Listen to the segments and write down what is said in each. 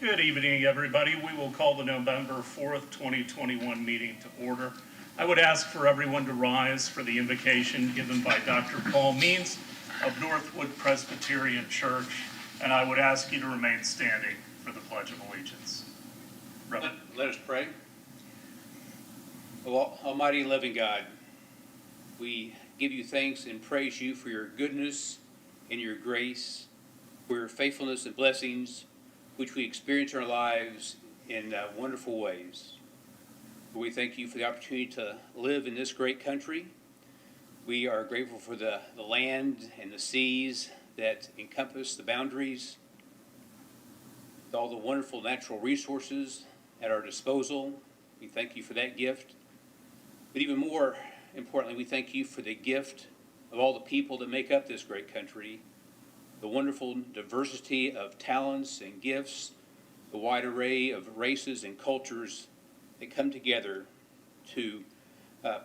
Good evening, everybody. We will call the November 4th, 2021 meeting to order. I would ask for everyone to rise for the invocation given by Dr. Paul Means of Northwood Presbyterian Church, and I would ask you to remain standing for the Pledge of Allegiance. Let us pray. Almighty and living God, we give you thanks and praise you for your goodness and your grace, for your faithfulness and blessings, which we experience in our lives in wonderful ways. We thank you for the opportunity to live in this great country. We are grateful for the land and the seas that encompass the boundaries, all the wonderful natural resources at our disposal. We thank you for that gift. But even more importantly, we thank you for the gift of all the people that make up this great country, the wonderful diversity of talents and gifts, the wide array of races and cultures that come together to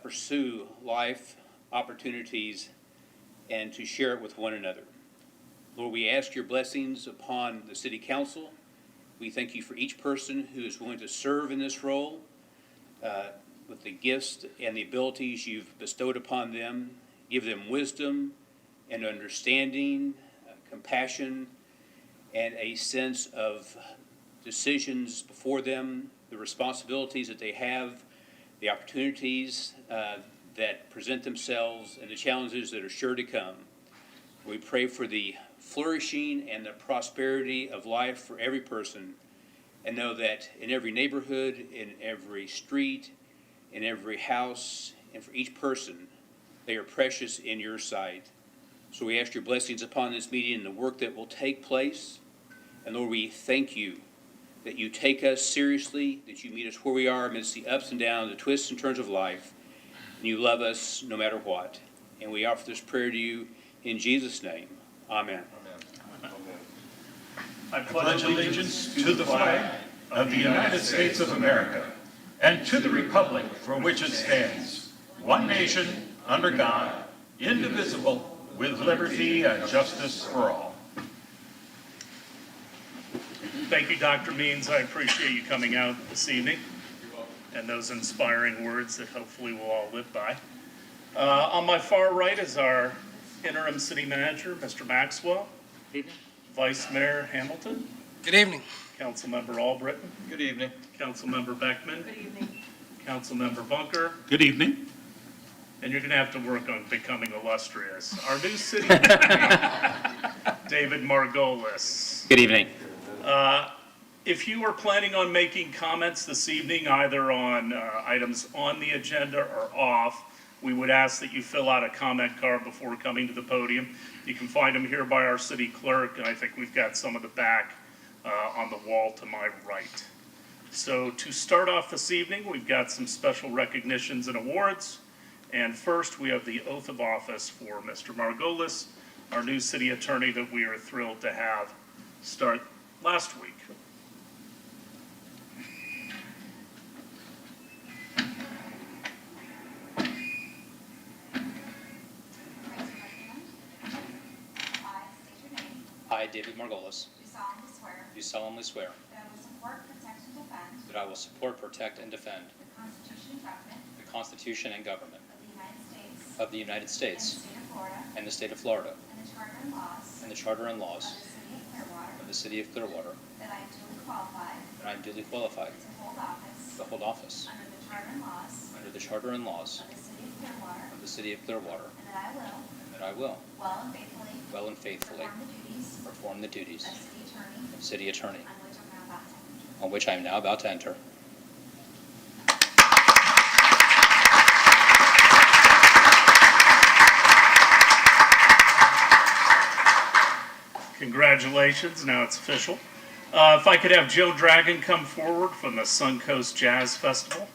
pursue life opportunities and to share it with one another. Lord, we ask your blessings upon the City Council. We thank you for each person who is willing to serve in this role with the gifts and the abilities you've bestowed upon them. Give them wisdom and understanding, compassion, and a sense of decisions before them, the responsibilities that they have, the opportunities that present themselves, and the challenges that are sure to come. We pray for the flourishing and the prosperity of life for every person, and know that in every neighborhood, in every street, in every house, and for each person, they are precious in your sight. So we ask your blessings upon this meeting and the work that will take place. And Lord, we thank you that you take us seriously, that you meet us where we are amidst the ups and downs, the twists and turns of life, and you love us no matter what. And we offer this prayer to you in Jesus' name. Amen. Amen. I pledge allegiance to the flag of the United States of America and to the republic for which it stands, one nation, under God, indivisible, with liberty and justice for all. Thank you, Dr. Means. I appreciate you coming out this evening and those inspiring words that hopefully we'll all live by. On my far right is our interim city manager, Mr. Maxwell. Good evening. Vice Mayor Hamilton. Good evening. Councilmember Albritton. Good evening. Councilmember Beckman. Good evening. Councilmember Bunker. Good evening. And you're going to have to work on becoming illustrious. Our new city attorney, David Margolis. Good evening. If you are planning on making comments this evening, either on items on the agenda or off, we would ask that you fill out a comment card before coming to the podium. You can find them here by our city clerk, and I think we've got some of the back on the wall to my right. So to start off this evening, we've got some special recognitions and awards. And first, we have the oath of office for Mr. Margolis, our new city attorney that we are thrilled to have start last week. I, David Margolis, Do solemnly swear do solemnly swear that I will support, protect, and defend that I will support, protect, and defend the Constitution and government the Constitution and government of the United States and the state of Florida and the state of Florida and the charter and laws of of the city of Clearwater, that I am duly qualified to hold office under the charter and laws of the city of Clearwater, and that I will and that I will well and faithfully perform the duties of city attorney on which I am now about to enter. Congratulations, now it's official. If I could have Joe Dragon come forward from the Suncoast Jazz Festival.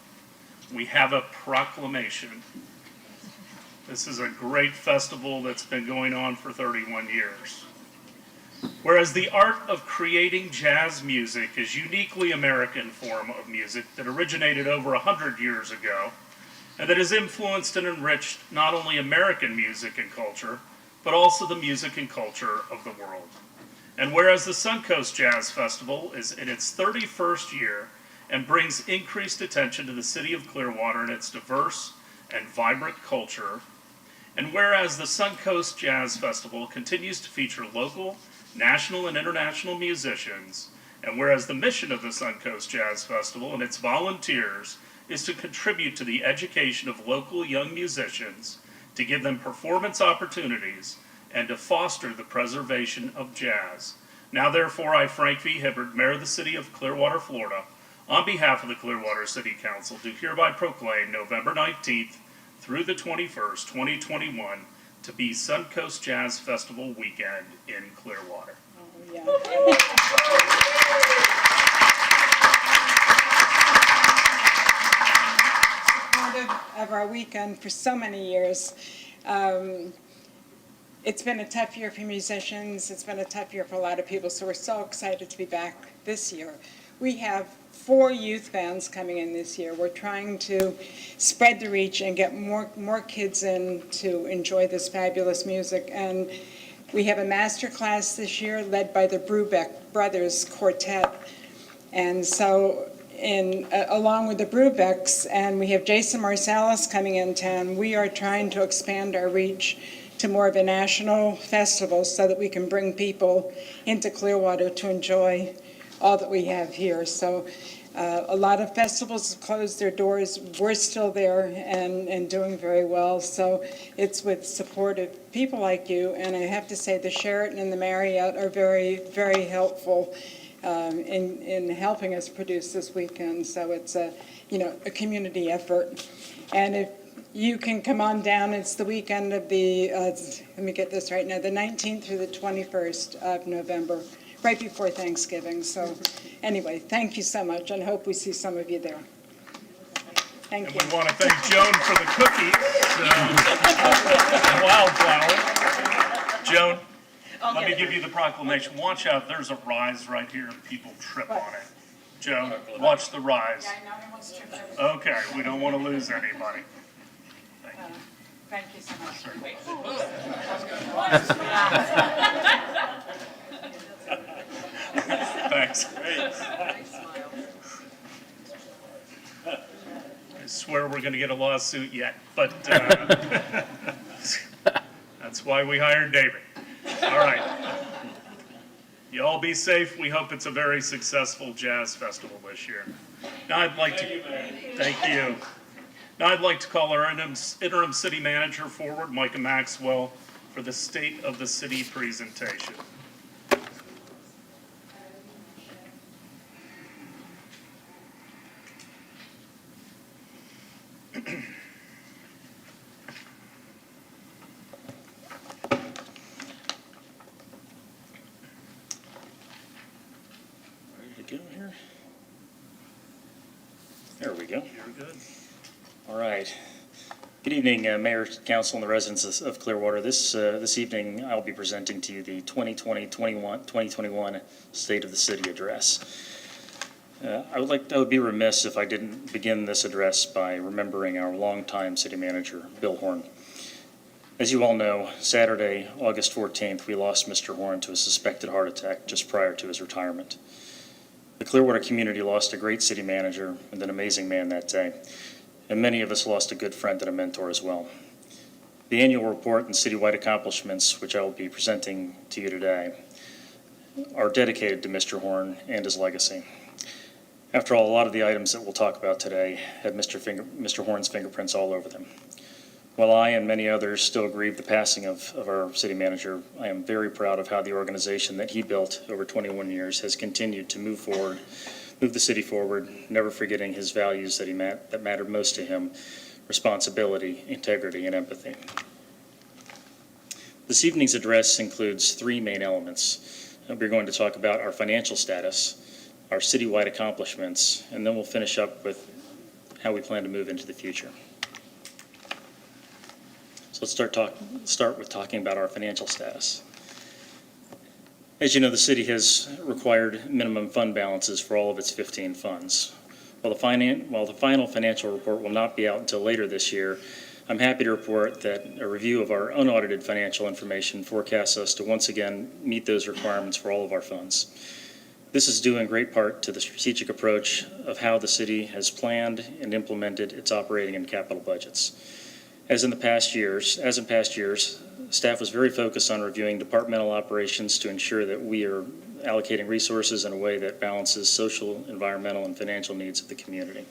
We have a proclamation. This is a great festival that's been going on for 31 years. Whereas the art of creating jazz music is a uniquely American form of music that originated over 100 years ago, and that has influenced and enriched not only American music and culture, but also the music and culture of the world. And whereas the Suncoast Jazz Festival is in its 31st year and brings increased attention to the city of Clearwater and its diverse and vibrant culture, and whereas the Suncoast Jazz Festival continues to feature local, national, and international musicians, and whereas the mission of the Suncoast Jazz Festival and its volunteers is to contribute to the education of local young musicians, to give them performance opportunities, and to foster the preservation of jazz. Now therefore, I, Frank V. Hibbard, Mayor of the City of Clearwater, Florida, on behalf of the Clearwater City Council, do hereby proclaim November 19th through the 21st, 2021, to be Suncoast Jazz Festival weekend in Clearwater. Part of our weekend for so many years. It's been a tough year for musicians. It's been a tough year for a lot of people, so we're so excited to be back this year. We have 4 youth bands coming in this year. We're trying to spread the reach and get more kids in to enjoy this fabulous music. And we have a master class this year led by the Brubeck Brothers Quartet. And so along with the Brubecks, and we have Jason Marsalis coming in town, we are trying to expand our reach to more of a national festival so that we can bring people into Clearwater to enjoy all that we have here. So a lot of festivals have closed their doors. We're still there and doing very well. So it's with support of people like you. And I have to say the Sheraton and the Marriott are very, very helpful in helping us produce this weekend. So it's a community effort. And if you can come on down, it's the weekend of the, let me get this right now, the 19th through the 21st of November, right before Thanksgiving. So anyway, thank you so much, and hope we see some of you there. Thank And you. we want to thank Joan for the cookies, Wildflower. Joan, let me give you the proclamation. Watch out, there's a rise right here and people trip on it. Joan, watch the rise. Okay, we don't want to lose anybody. Thank you so much. Thanks. I swear we're going to get a lawsuit yet, but that's why we hired David. All right. You all be safe. We hope it's a very successful jazz festival this year. Now I'd like to thank you. Now I'd like to call our interim city manager forward, Micah Maxwell, for the State of the City presentation. Ready to go here? There we go. You're good. All right. Good evening, Mayor, Council, and the residents of Clearwater. This evening, I'll be presenting to you the 2020-2021 State of the City Address. I would be remiss if I didn't begin this address by remembering our longtime city manager, Bill Horn. As you all know, Saturday, August 14th, we lost Mr. Horn to a suspected heart attack just prior to his retirement. The Clearwater community lost a great city manager and an amazing man that day. And many of us lost a good friend and a mentor as well. The annual report and citywide accomplishments, which I will be presenting to you today, are dedicated to Mr. Horn and his legacy. After all, a lot of the items that we'll talk about today had Mr. Horn's fingerprints all over them. While I and many others still grieve the passing of our city manager, I am very proud of how the organization that he built over 21 years has continued to move the city forward, never forgetting his values that mattered most to him: responsibility, integrity, and empathy. This evening's address includes 3 main elements. We're going to talk about our financial status, our citywide accomplishments, and then we'll finish up with how we plan to move into the future. So let's start with talking about our financial status. As you know, the city has required minimum fund balances for all of its 15 funds. While the final financial report will not be out until later this year, I'm happy to report that a review of our unaudited financial information forecasts us to once again meet those requirements for all of our funds. This is due in great part to the strategic approach of how the city has planned and implemented its operating and capital budgets. As in past years, staff was very focused on reviewing departmental operations to ensure that we are allocating resources in a way that balances social, environmental, and financial needs of the community.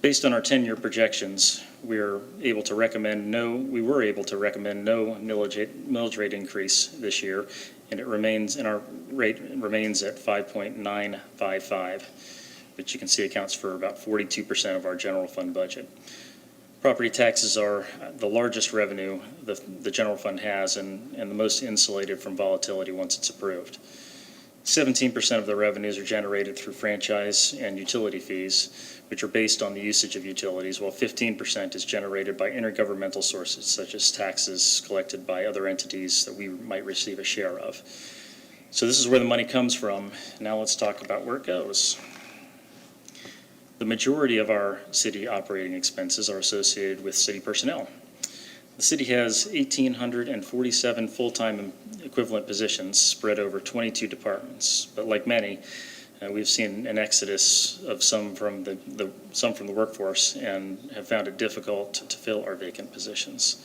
Based on our 10-year projections, we were able to recommend no millage rate increase this year, and our rate remains at 5.955, which you can see accounts for about 42% of our general fund budget. Property taxes are the largest revenue the general fund has and the most insulated from volatility once it's approved. 17% of the revenues are generated through franchise and utility fees, which are based on the usage of utilities, while 15% is generated by intergovernmental sources, such as taxes collected by other entities that we might receive a share of. So this is where the money comes from. Now let's talk about where it goes. The majority of our city operating expenses are associated with city personnel. The city has 1,847 full-time equivalent positions spread over 22 departments, but like many, we've seen an exodus of some from the workforce and have found it difficult to fill our vacant positions.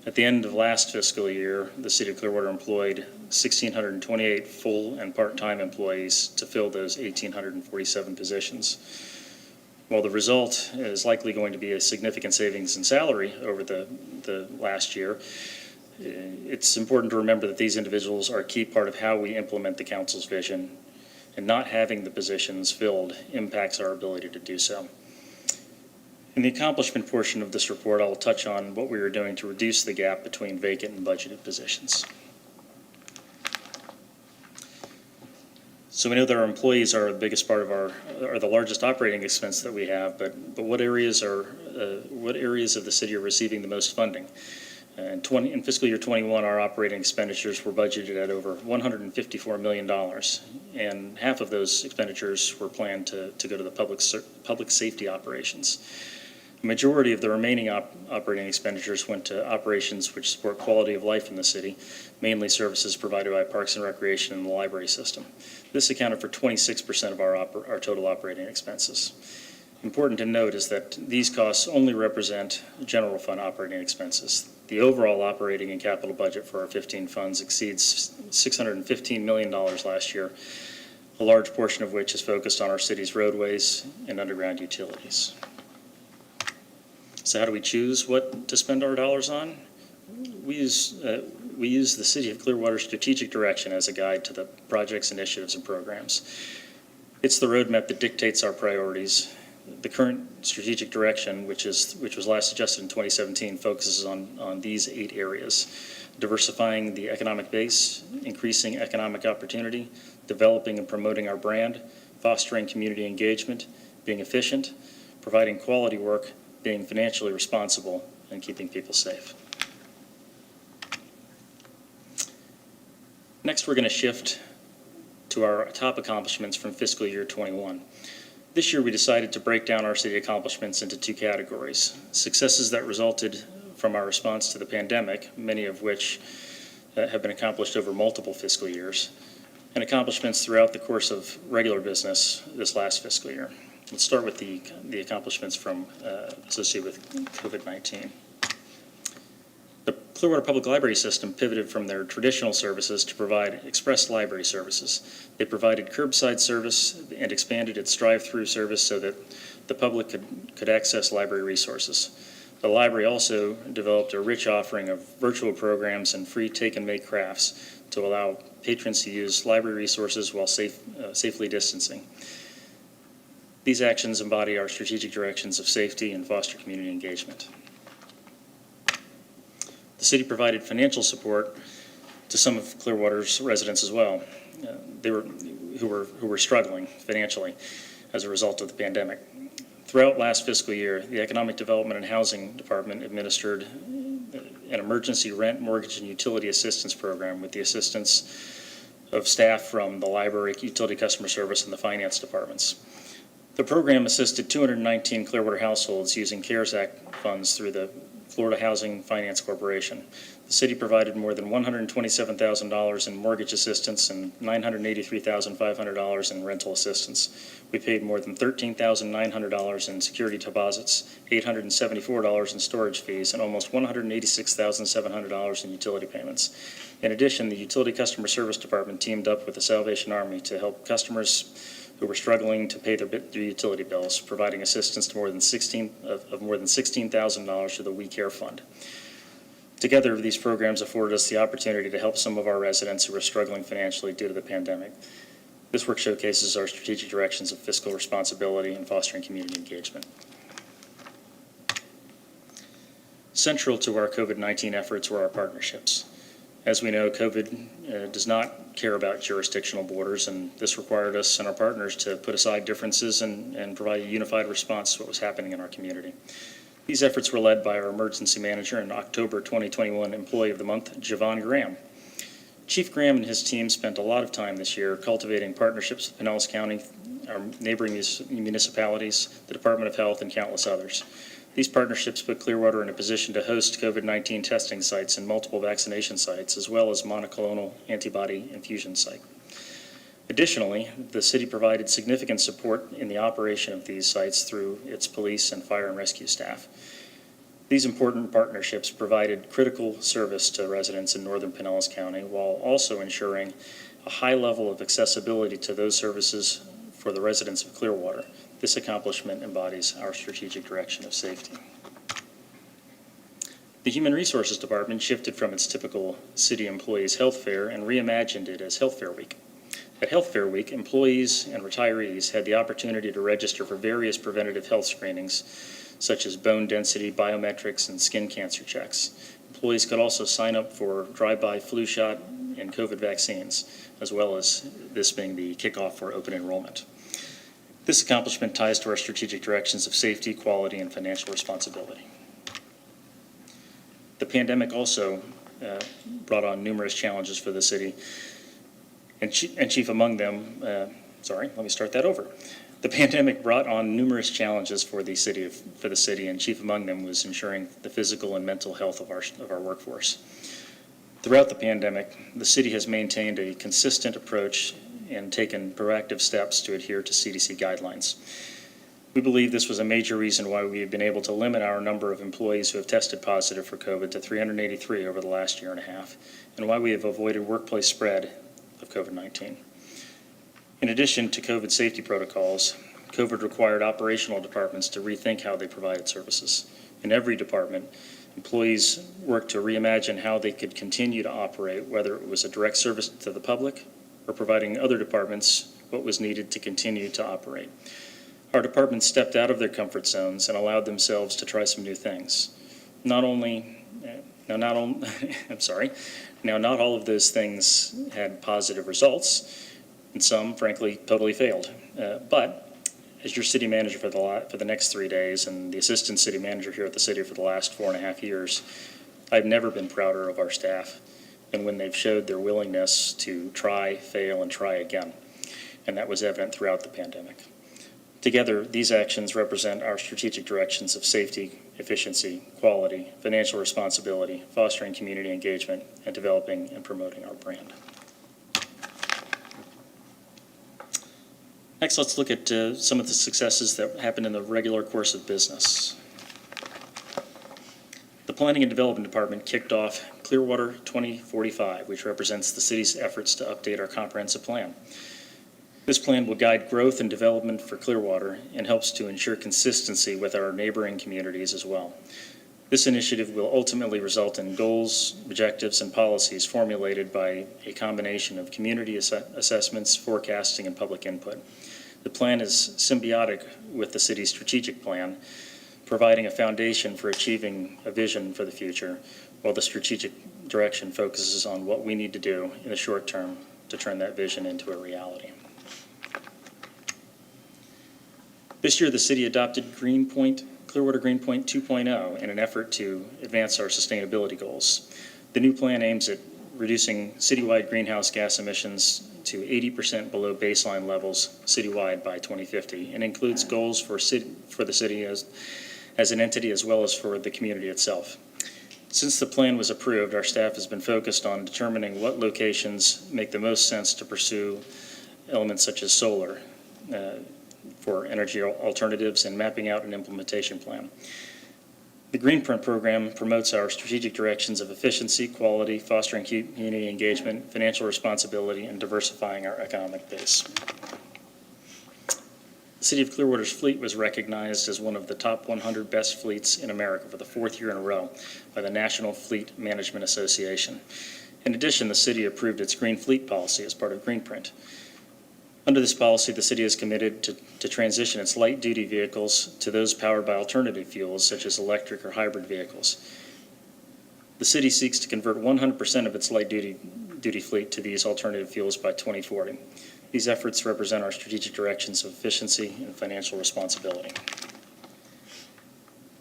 At the end of last fiscal year, the City of Clearwater employed 1,628 full and part-time employees to fill those 1,847 positions. While the result is likely going to be a significant savings in salary over the last year, it's important to remember that these individuals are a key part of how we implement the council's vision, and not having the positions filled impacts our ability to do so. In the accomplishment portion of this report, I will touch on what we are doing to reduce the gap between vacant and budgeted positions. So we know that our employees are the biggest part of are the largest operating expense that we have, but what areas of the city are receiving the most funding? In fiscal year 21, our operating expenditures were budgeted at over $154 million, and half of those expenditures were planned to go to the public safety operations. The majority of the remaining operating expenditures went to operations which support quality of life in the city, mainly services provided by Parks and Recreation and the library system. This accounted for 26% of our total operating expenses. Important to note is that these costs only represent general fund operating expenses. The overall operating and capital budget for our 15 funds exceeds $615 million last year, a large portion of which is focused on our city's roadways and underground utilities. So how do we choose what to spend our dollars on? We use the City of Clearwater strategic direction as a guide to the projects, initiatives, and programs. It's the roadmap that dictates our priorities. The current strategic direction, which was last adjusted in 2017, focuses on these 8 areas: diversifying the economic base, increasing economic opportunity, developing and promoting our brand, fostering community engagement, being efficient, providing quality work, being financially responsible, and keeping people safe. Next, we're going to shift to our top accomplishments from fiscal year 21. This year, we decided to break down our city accomplishments into 2 categories: successes that resulted from our response to the pandemic, many of which have been accomplished over multiple fiscal years, and accomplishments throughout the course of regular business this last fiscal year. Let's start with the accomplishments associated with COVID-19. The Clearwater Public Library System pivoted from their traditional services to provide express library services. They provided curbside service and expanded its drive-through service so that the public could access library resources. The library also developed a rich offering of virtual programs and free take-and-make crafts to allow patrons to use library resources while safely distancing. These actions embody our strategic directions of safety and foster community engagement. The city provided financial support to some of Clearwater's residents as well, who were struggling financially as a result of the pandemic. Throughout last fiscal year, the Economic Development and Housing Department administered an emergency rent, mortgage, and utility assistance program with the assistance of staff from the library, utility customer service, and the finance departments. The program assisted 219 Clearwater households using CARES Act funds through the Florida Housing Finance Corporation. The city provided more than $127,000 in mortgage assistance and $983,500 in rental assistance. We paid more than $13,900 in security deposits, $874 in storage fees, and almost $186,700 in utility payments. In addition, the Utility Customer Service Department teamed up with the Salvation Army to help customers who were struggling to pay their utility bills, providing assistance to more than $16,000 to the We Care Fund. Together, these programs afforded us the opportunity to help some of our residents who were struggling financially due to the pandemic. This work showcases our strategic directions of fiscal responsibility and fostering community engagement. Central to our COVID-19 efforts were our partnerships. As we know, COVID does not care about jurisdictional borders, and this required us and our partners to put aside differences and provide a unified response to what was happening in our community. These efforts were led by our emergency manager and October 2021 Employee of the Month, Javon Graham. Chief Graham and his team spent a lot of time this year cultivating partnerships with Pinellas County, our neighboring municipalities, the Department of Health, and countless others. These partnerships put Clearwater in a position to host COVID-19 testing sites and multiple vaccination sites, as well as monoclonal antibody infusion site. Additionally, the city provided significant support in the operation of these sites through its police and fire and rescue staff. These important partnerships provided critical service to residents in northern Pinellas County while also ensuring a high level of accessibility to those services for the residents of Clearwater. This accomplishment embodies our strategic direction of safety. The Human Resources Department shifted from its typical city employees' health fair and reimagined it as Health Fair Week. At Health Fair Week, employees and retirees had the opportunity to register for various preventative health screenings, such as bone density, biometrics, and skin cancer checks. Employees could also sign up for drive-by flu shot and COVID vaccines, as well as this being the kickoff for open enrollment. This accomplishment ties to our strategic directions of safety, quality, and financial responsibility. The pandemic also brought on numerous challenges for the city, and chief among them, The pandemic brought on numerous challenges for the city, and chief among them was ensuring the physical and mental health of our workforce. Throughout the pandemic, the city has maintained a consistent approach and taken proactive steps to adhere to CDC guidelines. We believe this was a major reason why we have been able to limit our number of employees who have tested positive for COVID to 383 over the last year and a half, and why we have avoided workplace spread of COVID-19. In addition to COVID safety protocols, COVID required operational departments to rethink how they provided services. In every department, employees worked to reimagine how they could continue to operate, whether it was a direct service to the public or providing other departments what was needed to continue to operate. Our departments stepped out of their comfort zones and allowed themselves to try some new things. Not all of those things had positive results, and some, frankly, totally failed. But as your city manager for the next 3 days and the assistant city manager here at the city for the last 4.5 years, I've never been prouder of our staff and when they've showed their willingness to try, fail, and try again. And that was evident throughout the pandemic. Together, these actions represent our strategic directions of safety, efficiency, quality, financial responsibility, fostering community engagement, and developing and promoting our brand. Next, let's look at some of the successes that happened in the regular course of business. The Planning and Development Department kicked off Clearwater 2045, which represents the city's efforts to update our comprehensive plan. This plan will guide growth and development for Clearwater and helps to ensure consistency with our neighboring communities as well. This initiative will ultimately result in goals, objectives, and policies formulated by a combination of community assessments, forecasting, and public input. The plan is symbiotic with the city's strategic plan, providing a foundation for achieving a vision for the future, while the strategic direction focuses on what we need to do in the short term to turn that vision into a reality. This year, the city adopted Clearwater Greenpoint 2.0 in an effort to advance our sustainability goals. The new plan aims at reducing citywide greenhouse gas emissions to 80% below baseline levels citywide by 2050, and includes goals for the city as an entity as well as for the community itself. Since the plan was approved, our staff has been focused on determining what locations make the most sense to pursue elements such as solar for energy alternatives and mapping out an implementation plan. The Greenprint program promotes our strategic directions of efficiency, quality, fostering community engagement, financial responsibility, and diversifying our economic base. The City of Clearwater's fleet was recognized as one of the top 100 best fleets in America for the 4th year in a row by the National Fleet Management Association. In addition, the city approved its Green Fleet policy as part of Greenprint. Under this policy, the city is committed to transition its light-duty vehicles to those powered by alternative fuels, such as electric or hybrid vehicles. The city seeks to convert 100% of its light-duty fleet to these alternative fuels by 2040. These efforts represent our strategic directions of efficiency and financial responsibility.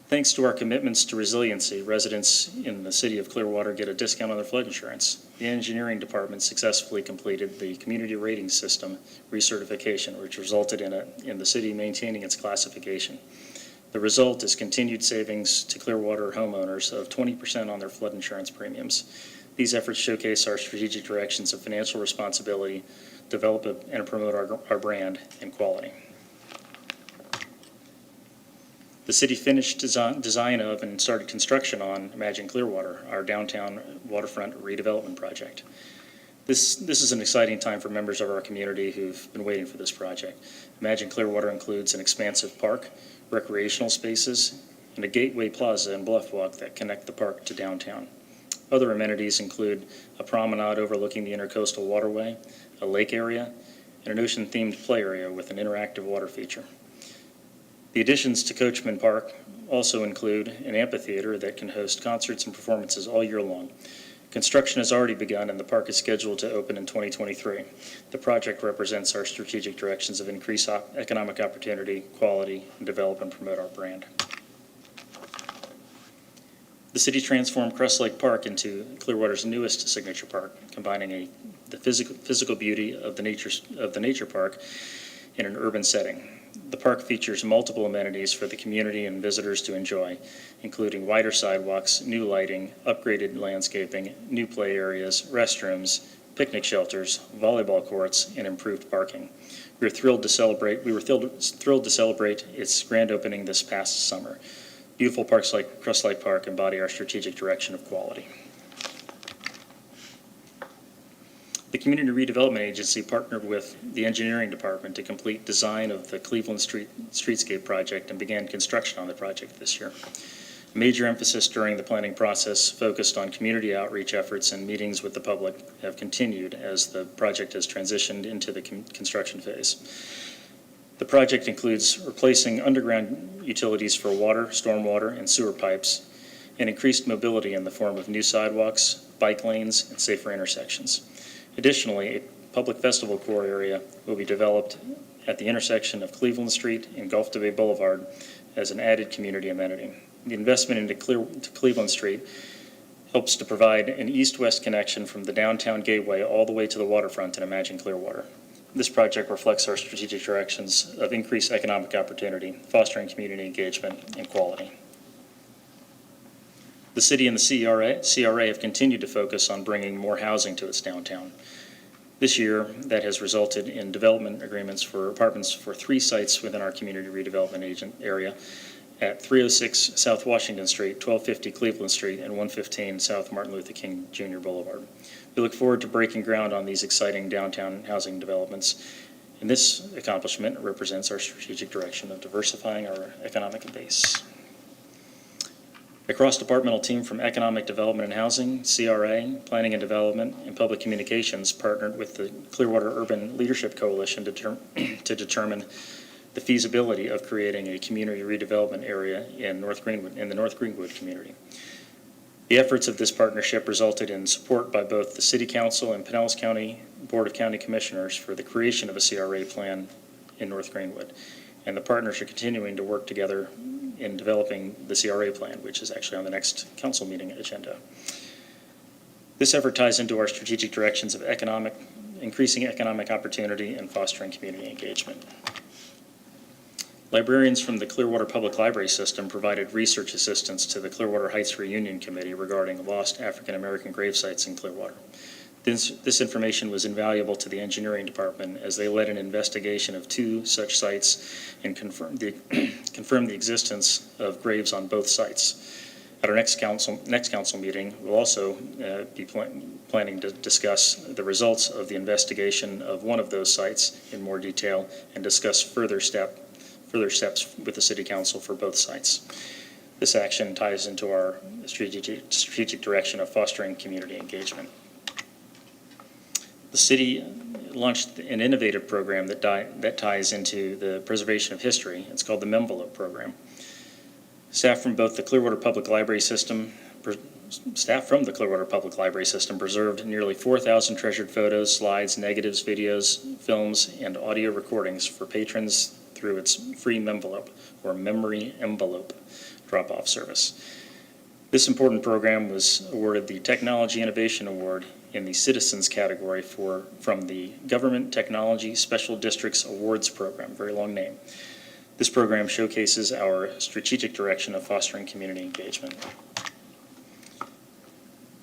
Thanks to our commitments to resiliency, residents in the city of Clearwater get a discount on their flood insurance. The engineering department successfully completed the community rating system recertification, which resulted in the city maintaining its classification. The result is continued savings to Clearwater homeowners of 20% on their flood insurance premiums. These efforts showcase our strategic directions of financial responsibility, develop and promote our brand and quality. The city finished design of and started construction on Imagine Clearwater, our downtown waterfront redevelopment project. This is an exciting time for members of our community who've been waiting for this project. Imagine Clearwater includes an expansive park, recreational spaces, and a gateway plaza and bluff walk that connect the park to downtown. Other amenities include a promenade overlooking the intercoastal waterway, a lake area, and an ocean-themed play area with an interactive water feature. The additions to Coachman Park also include an amphitheater that can host concerts and performances all year long. Construction has already begun and the park is scheduled to open in 2023. The project represents our strategic directions of increased economic opportunity, quality, and develop and promote our brand. The city transformed Crest Lake Park into Clearwater's newest signature park, combining the physical beauty of the nature park in an urban setting. The park features multiple amenities for the community and visitors to enjoy, including wider sidewalks, new lighting, upgraded landscaping, new play areas, restrooms, picnic shelters, volleyball courts, and improved parking. We were thrilled to celebrate its grand opening this past summer. Beautiful parks like Crest Lake Park embody our strategic direction of quality. The Community Redevelopment Agency partnered with the engineering department to complete design of the Cleveland Streetscape project and began construction on the project this year. A major emphasis during the planning process focused on community outreach efforts, and meetings with the public have continued as the project has transitioned into the construction phase. The project includes replacing underground utilities for water, stormwater, and sewer pipes, and increased mobility in the form of new sidewalks, bike lanes, and safer intersections. Additionally, a public festival core area will be developed at the intersection of Cleveland Street and Gulf to Bay Boulevard as an added community amenity. The investment into Cleveland Street helps to provide an east-west connection from the downtown gateway all the way to the waterfront in Imagine Clearwater. This project reflects our strategic directions of increased economic opportunity, fostering community engagement, and quality. The city and the CRA have continued to focus on bringing more housing to its downtown. This year, that has resulted in development agreements for apartments for 3 sites within our community redevelopment area at 306 South Washington Street, 1250 Cleveland Street, and 115 South Martin Luther King Jr. Boulevard. We look forward to breaking ground on these exciting downtown housing developments, and this accomplishment represents our strategic direction of diversifying our economic base. A cross-departmental team from Economic Development and Housing, CRA, Planning and Development, and Public Communications partnered with the Clearwater Urban Leadership Coalition to determine the feasibility of creating a community redevelopment area in the North Greenwood community. The efforts of this partnership resulted in support by both the City Council and Pinellas County Board of County Commissioners for the creation of a CRA plan in North Greenwood. And the partners are continuing to work together in developing the CRA plan, which is actually on the next council meeting agenda. This effort ties into our strategic directions of increasing economic opportunity and fostering community engagement. Librarians from the Clearwater Public Library System provided research assistance to the Clearwater Heights Reunion Committee regarding lost African American grave sites in Clearwater. This information was invaluable to the engineering department as they led an investigation of 2 such sites and confirmed the existence of graves on both sites. At our next council meeting, we'll also be planning to discuss the results of the investigation of one of those sites in more detail and discuss further steps with the City Council for both sites. This action ties into our strategic direction of fostering community engagement. The city launched an innovative program that ties into the preservation of history. It's called the Memvelope Program. Staff from the Clearwater Public Library System preserved nearly 4,000 treasured photos, slides, negatives, videos, films, and audio recordings for patrons through its free Memvelope, or Memory Envelope, drop-off service. This important program was awarded the Technology Innovation Award in the Citizens category from the Government Technology Special Districts Awards Program, very long name. This program showcases our strategic direction of fostering community engagement.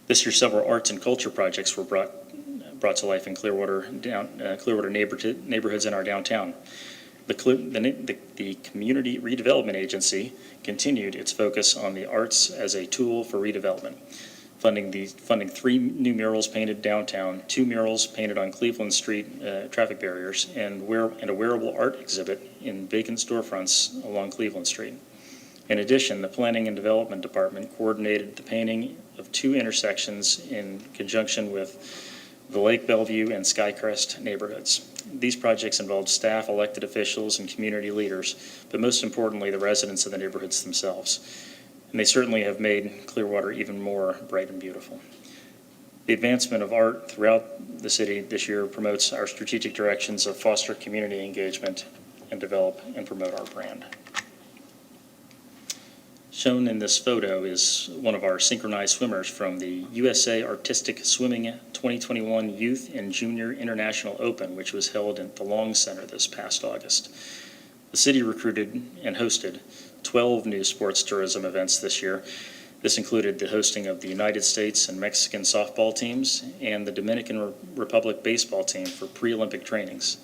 This year, several arts and culture projects were brought to life in Clearwater neighborhoods in our downtown. The Community Redevelopment Agency continued its focus on the arts as a tool for redevelopment, funding 3 new murals painted downtown, 2 murals painted on Cleveland Street traffic barriers, and a wearable art exhibit in vacant storefronts along Cleveland Street. In addition, the Planning and Development Department coordinated the painting of 2 intersections in conjunction with the Lake Bellevue and Skycrest neighborhoods. These projects involved staff, elected officials, and community leaders, but most importantly, the residents of the neighborhoods themselves. And they certainly have made Clearwater even more bright and beautiful. The advancement of art throughout the city this year promotes our strategic directions of foster community engagement and develop and promote our brand. Shown in this photo is one of our synchronized swimmers from the USA Artistic Swimming 2021 Youth and Junior International Open, which was held at the Long Center this past August. The city recruited and hosted 12 new sports tourism events this year. This included the hosting of the United States and Mexican softball teams and the Dominican Republic baseball team for pre-Olympic trainings.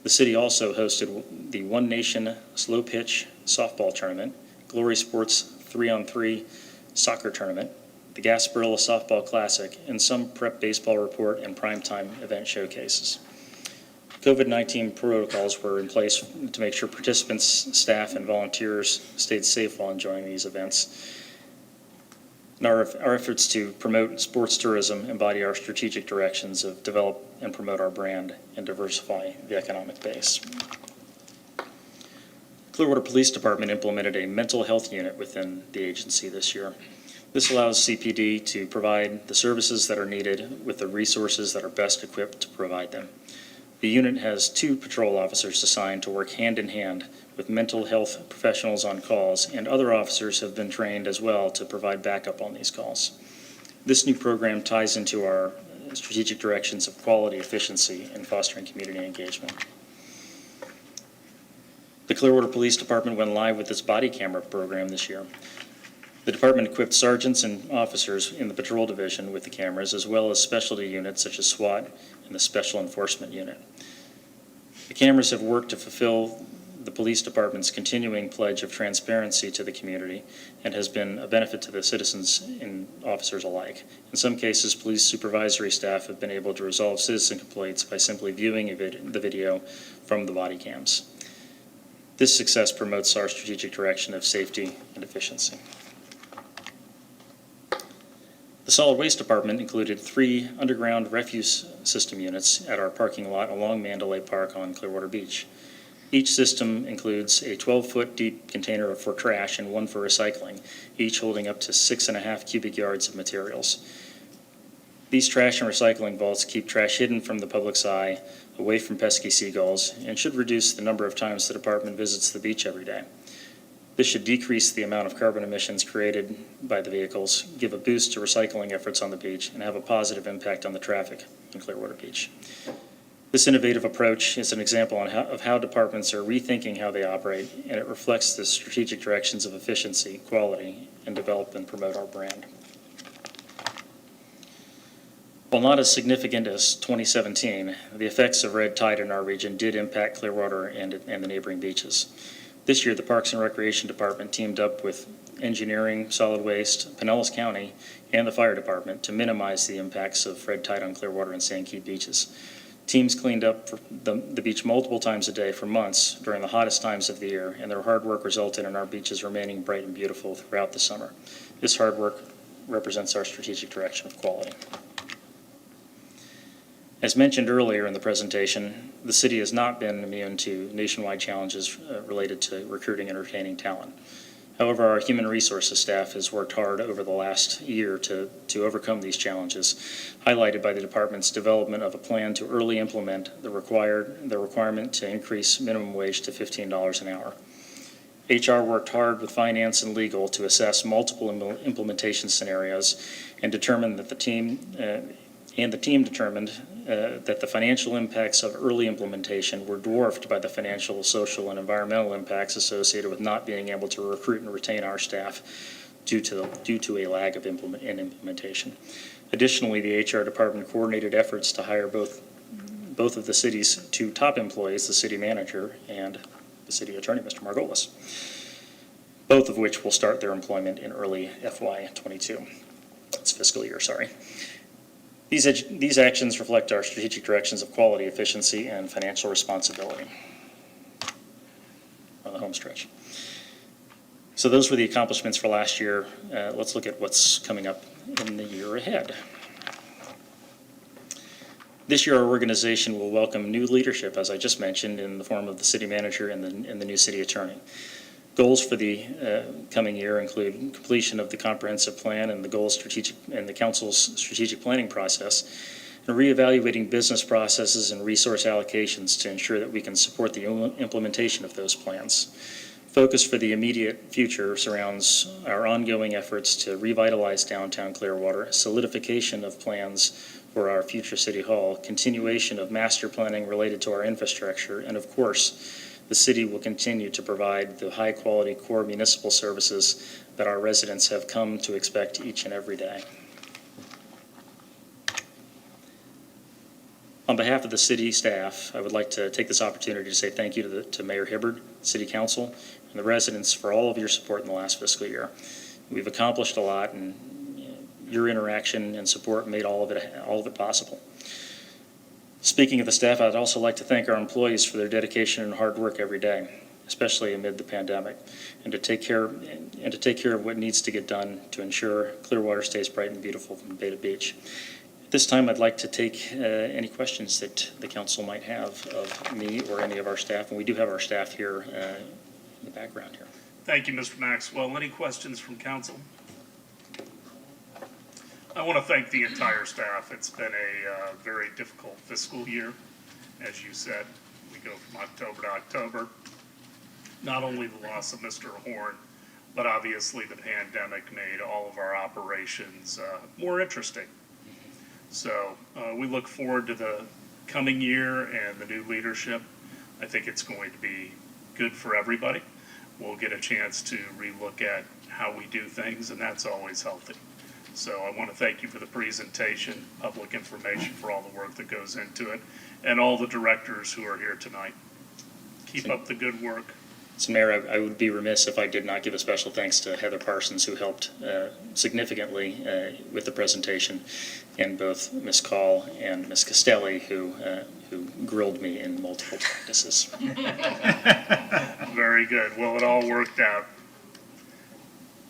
The city also hosted the One Nation Slow Pitch Softball Tournament, Glory Sports 3-on-3 Soccer Tournament, the Gasparilla Softball Classic, and some prep baseball report and primetime event showcases. COVID-19 protocols were in place to make sure participants, staff, and volunteers stayed safe while enjoying these events. And our efforts to promote sports tourism embody our strategic directions of develop and promote our brand and diversify the economic base. Clearwater Police Department implemented a mental health unit within the agency this year. This allows CPD to provide the services that are needed with the resources that are best equipped to provide them. The unit has 2 patrol officers assigned to work hand in hand with mental health professionals on calls, and other officers have been trained as well to provide backup on these calls. This new program ties into our strategic directions of quality, efficiency, and fostering community engagement. The Clearwater Police Department went live with its body camera program this year. The department equipped sergeants and officers in the patrol division with the cameras, as well as specialty units such as SWAT and the Special Enforcement Unit. The cameras have worked to fulfill the police department's continuing pledge of transparency to the community and has been a benefit to the citizens and officers alike. In some cases, police supervisory staff have been able to resolve citizen complaints by simply viewing the video from the body cams. This success promotes our strategic direction of safety and efficiency. The Solid Waste Department included 3 underground refuse system units at our parking lot along Mandalay Park on Clearwater Beach. Each system includes a 12-foot deep container for trash and 1 for recycling, each holding up to 6.5 cubic yards of materials. These trash and recycling vaults keep trash hidden from the public's eye, away from pesky seagulls, and should reduce the number of times the department visits the beach every day. This should decrease the amount of carbon emissions created by the vehicles, give a boost to recycling efforts on the beach, and have a positive impact on the traffic in Clearwater Beach. This innovative approach is an example of how departments are rethinking how they operate, and it reflects the strategic directions of efficiency, quality, and develop and promote our brand. While not as significant as 2017, the effects of red tide in our region did impact Clearwater and the neighboring beaches. This year, the Parks and Recreation Department teamed up with Engineering, Solid Waste, Pinellas County, and the Fire Department to minimize the impacts of red tide on Clearwater and Sand Key beaches. Teams cleaned up the beach multiple times a day for months during the hottest times of the year, and their hard work resulted in our beaches remaining bright and beautiful throughout the summer. This hard work represents our strategic direction of quality. As mentioned earlier in the presentation, the city has not been immune to nationwide challenges related to recruiting and retaining talent. However, our human resources staff has worked hard over the last year to overcome these challenges, highlighted by the department's development of a plan to early implement the requirement to increase minimum wage to $15 an hour. HR worked hard with finance and legal to assess multiple implementation scenarios and determined that the team determined that the financial impacts of early implementation were dwarfed by the financial, social, and environmental impacts associated with not being able to recruit and retain our staff due to a lag of implementation. Additionally, the HR department coordinated efforts to hire both of the city's two top employees, the city manager and the city attorney, Mr. Margolis, both of which will start their employment in early FY22. It's fiscal year, sorry. These actions reflect our strategic directions of quality, efficiency, and financial responsibility on the home stretch. So those were the accomplishments for last year. Let's look at what's coming up in the year ahead. This year, our organization will welcome new leadership, as I just mentioned, in the form of the city manager and the new city attorney. Goals for the coming year include completion of the comprehensive plan and the council's strategic planning process, and reevaluating business processes and resource allocations to ensure that we can support the implementation of those plans. Focus for the immediate future surrounds our ongoing efforts to revitalize downtown Clearwater, solidification of plans for our future city hall, continuation of master planning related to our infrastructure, and of course, the city will continue to provide the high-quality core municipal services that our residents have come to expect each and every day. On behalf of the city staff, I would like to take this opportunity to say thank you to Mayor Hibbard, City Council, and the residents for all of your support in the last fiscal year. We've accomplished a lot, and your interaction and support made all of it possible. Speaking of the staff, I'd also like to thank our employees for their dedication and hard work every day, especially amid the pandemic, and to take care of what needs to get done to ensure Clearwater stays bright and beautiful from Bay to Beach. At this time, I'd like to take any questions that the council might have of me or any of our staff, and we do have our staff here in the background here. Thank you, Mr. Maxwell. Any questions from council? I want to thank the entire staff. It's been a very difficult fiscal year. As you said, we go from October to October. Not only the loss of Mr. Horn, but obviously the pandemic made all of our operations more interesting. So we look forward to the coming year and the new leadership. I think it's going to be good for everybody. We'll get a chance to relook at how we do things, and that's always healthy. So I want to thank you for the presentation, public information, for all the work that goes into it, and all the directors who are here tonight. Keep up the good work. So, Mayor, I would be remiss if I did not give a special thanks to Heather Parsons, who helped significantly with the presentation, and both Ms. Call and Ms. Castelli, who grilled me in multiple practices. Very good. Well, it all worked out.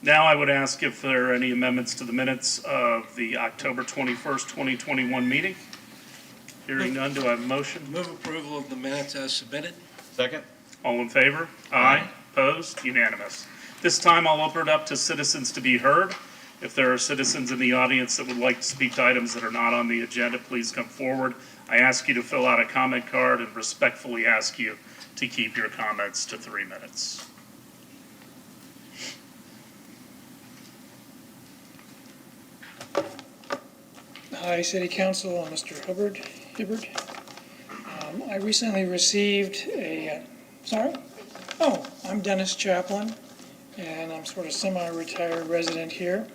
Now I would ask if there are any amendments to the minutes of the October 21st, 2021 meeting. Hearing none, do I have a motion? Move approval of the minutes as submitted. Second? All in favor? Aye. Opposed? Unanimous. This time I'll open it up to citizens to be heard. If there are citizens in the audience that would like to speak to items that are not on the agenda, please come forward. I ask you to fill out a comment card and respectfully ask you to keep your comments to 3 minutes. Hi, City Council, and Mr. Hibbard. I recently received I'm Dennis Chaplin, and I'm sort of semi-retired resident here.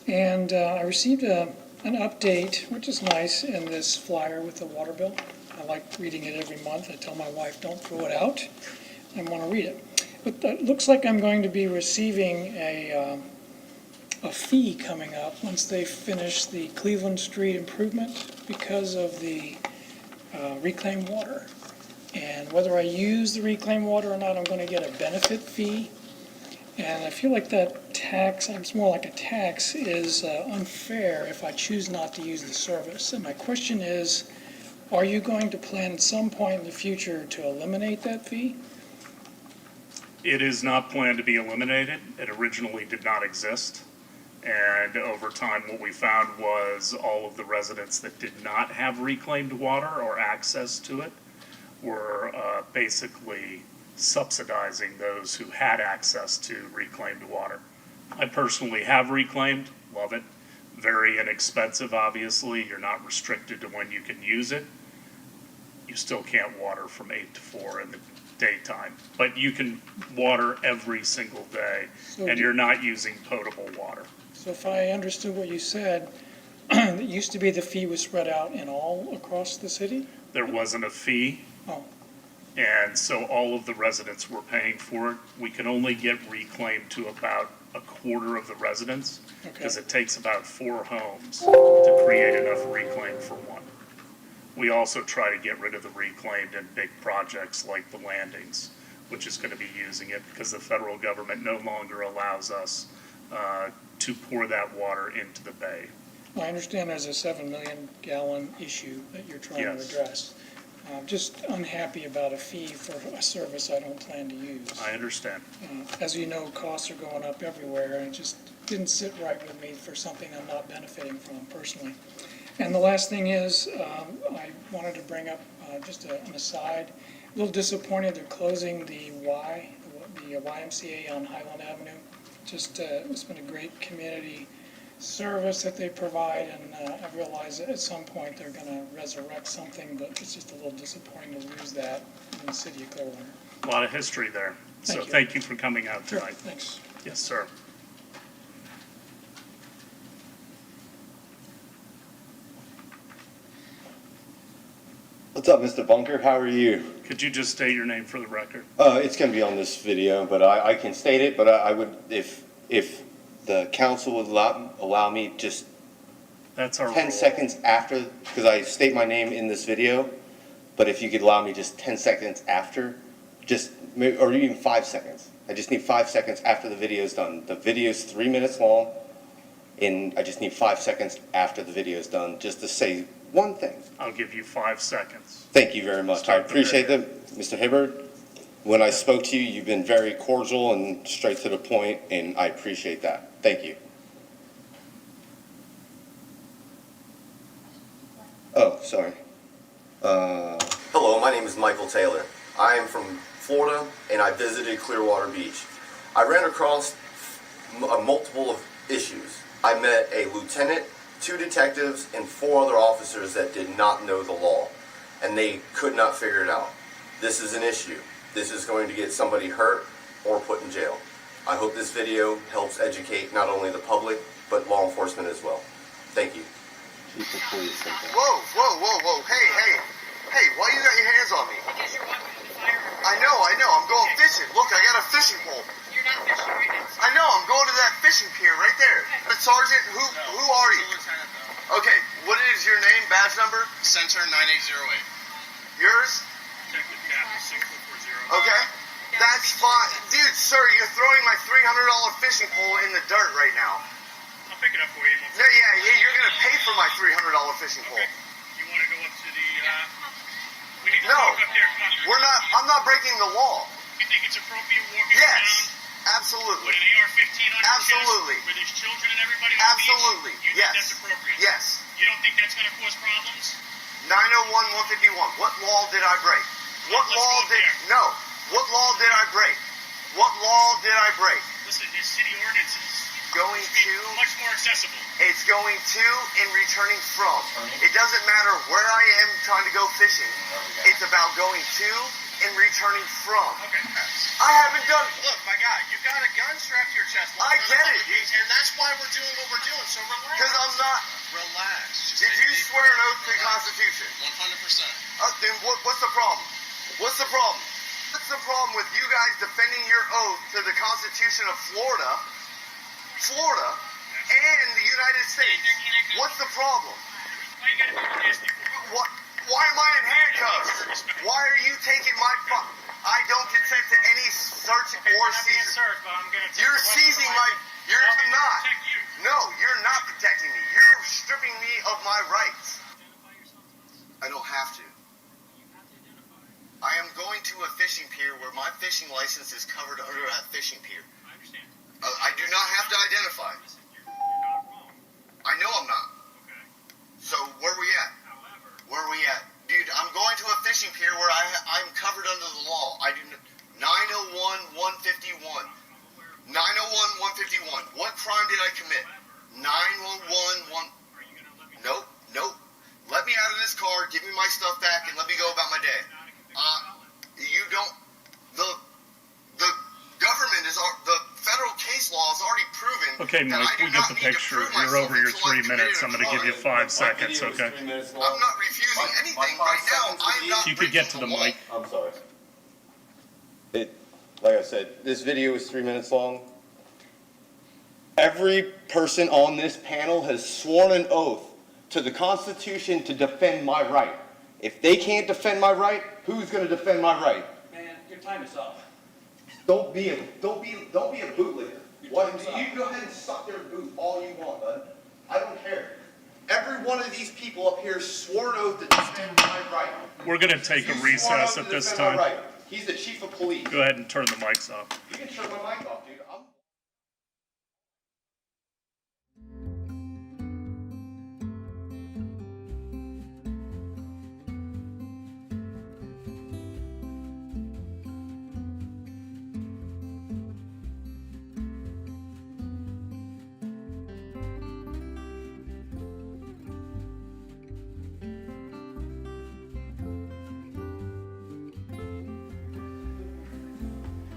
And I received an update, which is nice, in this flyer with the water bill. I like reading it every month. I tell my wife, don't throw it out. I want to read it. But it looks like I'm going to be receiving a fee coming up once they finish the Cleveland Street improvement because of the reclaimed water. And whether I use the reclaimed water or not, I'm going to get a benefit fee. And I feel like that tax, it's more like a tax, is unfair if I choose not to use the service. And my question is, are you going to plan at some point in the future to eliminate that fee? It is not planned to be eliminated. It originally did not exist. And over time, what we found was all of the residents that did not have reclaimed water or access to it were basically subsidizing those who had access to reclaimed water. I personally have reclaimed, love it. Very inexpensive, obviously. You're not restricted to when you can use it. You still can't water from 8 to 4 in the daytime, but you can water every single day, and you're not using potable water. So if I understood what you said, it used to be the fee was spread out in all across the city? There wasn't a fee. Oh. And so all of the residents were paying for it. We can only get reclaimed to about a quarter of the residents, because it takes about 4 homes to create enough reclaim for one. We also try to get rid of the reclaimed in big projects like the landings, which is going to be using it because the federal government no longer allows us to pour that water into the bay. I understand there's a 7 million gallon issue that you're trying to address. I'm just unhappy about a fee for a service I don't plan to use. I understand. As you know, costs are going up everywhere, and it just didn't sit right with me for something I'm not benefiting from personally. And the last thing is, I wanted to bring up just an aside. A little disappointed they're closing the YMCA on Highland Avenue. Just it's been a great community service that they provide, and I realize that at some point they're going to resurrect something, but it's just a little disappointing to lose that in the city of Clearwater. A lot of history there. Thank you for coming out tonight. Sure, thanks. Yes, sir. What's up, Mr. Bunker? How are you? Could you just state your name for the record? It's going to be on this video, but I can state it. But I would, if the council would allow me just That's our 10 rule. seconds after, because I state my name in this video. But if you could allow me just 10 seconds after, or even 5 seconds. I just need 5 seconds after the video is done. The video is 3 minutes long, and I just need 5 seconds after the video is done, just to say one thing. I'll give you 5 seconds. Thank you very much. I Start the appreciate video. that, Mr. Hibbard. When I spoke to you, you've been very cordial and straight to the point, and I appreciate that. Thank you. Oh, sorry. Hello, my name is Michael Taylor. I am from Florida, and I visited Clearwater Beach. I ran across multiple of issues. I met a lieutenant, 2 detectives, and 4 other officers that did not know the law, and they could not figure it out. This is an issue. This is going to get somebody hurt or put in jail. I hope this video helps educate not only the public, but law enforcement as well. Thank you. Whoa, whoa, whoa, whoa, hey, why you got your hands on me? Because you're walking with the fire. I know, I'm going fishing. Look, I got a fishing pole. You're not fishing right now. I know, I'm going to that fishing pier right there. But Sergeant, who are you? Lieutenant, though. Okay, what is your name, badge number? Center 9808. Yours? Detective Captain 6440. Okay. That's fine. Dude, sir, you're throwing my $300 fishing pole in the dirt right now. I'll pick it up for you. Yeah, you're going to pay for my $300 fishing pole. You want to go up to the, we need to No, walk up there. I'm not breaking the law. You think it's appropriate walking Yes, around absolutely. with an AR-15 on your Absolutely. chest, where there's children and everybody on the Absolutely, beach? You yes. think that's appropriate? Yes. You don't think that's going to cause problems? 901-151. What law did I break? What Let's law go did... there. No. What law did I break? What law did I break? Listen, there's city ordinances. going to, Much more accessible. it's going to and returning from. It doesn't matter where I am trying to go fishing. It's about going to and returning from. Okay. I haven't done. Look, my guy, you got a gun strapped to your chest. I get it. And that's why we're doing what we're doing, so relax. Because I'm not. Relax. Just Did take you a deep swear an breath. oath to the Relax. Constitution? 100%. Then what's the problem? What's the problem? What's the problem with you guys defending your oath to the Constitution of Florida, and the United States? What's the problem? Why you gotta be nasty for? What? Why am I in handcuffs? Why are you taking my? I don't consent to any search or You're not being seizure. searched, but I'm gonna take You're your weapon seizing from my. You're I'm gonna not. protect you. No, you're not protecting me. You're stripping me of my rights. Identify yourself to us. I don't have to. You have to identify. I am going to a fishing pier where my fishing license is covered under that fishing pier. I understand. I do not have to identify. Listen, you're not wrong. I know I'm not. Okay. So where we at? However, Where we at? Dude, I'm going to a fishing pier where I'm covered under the law. I do 901-151. I'm aware of 901-151. What crime did I commit? 911-1. are you gonna let me Nope. Let me out of this car, give me my stuff back, and let me go about my day. not a convicted felon? You don't. The government the federal case law has already proven. Okay, that Mike, I do we get not the need to picture. prove You're myself over your until I've 3 minutes. I'm committed a gonna give you crime. 5 seconds, okay? I'm not refusing anything right now. I'm not. If you could get to the breaking mic. law. I'm sorry. Like I said, this video is 3 minutes long. Every person on this panel has sworn an oath to the Constitution to defend my right. If they can't defend my right, who's going to defend my right? Man, your time is up. Don't be a bootlegger. What? You go ahead and suck their boot all you want, bud. I don't care. Every one of these people up here swore an oath to defend my right. We're gonna take a You swore an recess oath at to this defend my time. right. He's the chief of police. Go ahead and turn the mics off. You can turn my mic off, dude.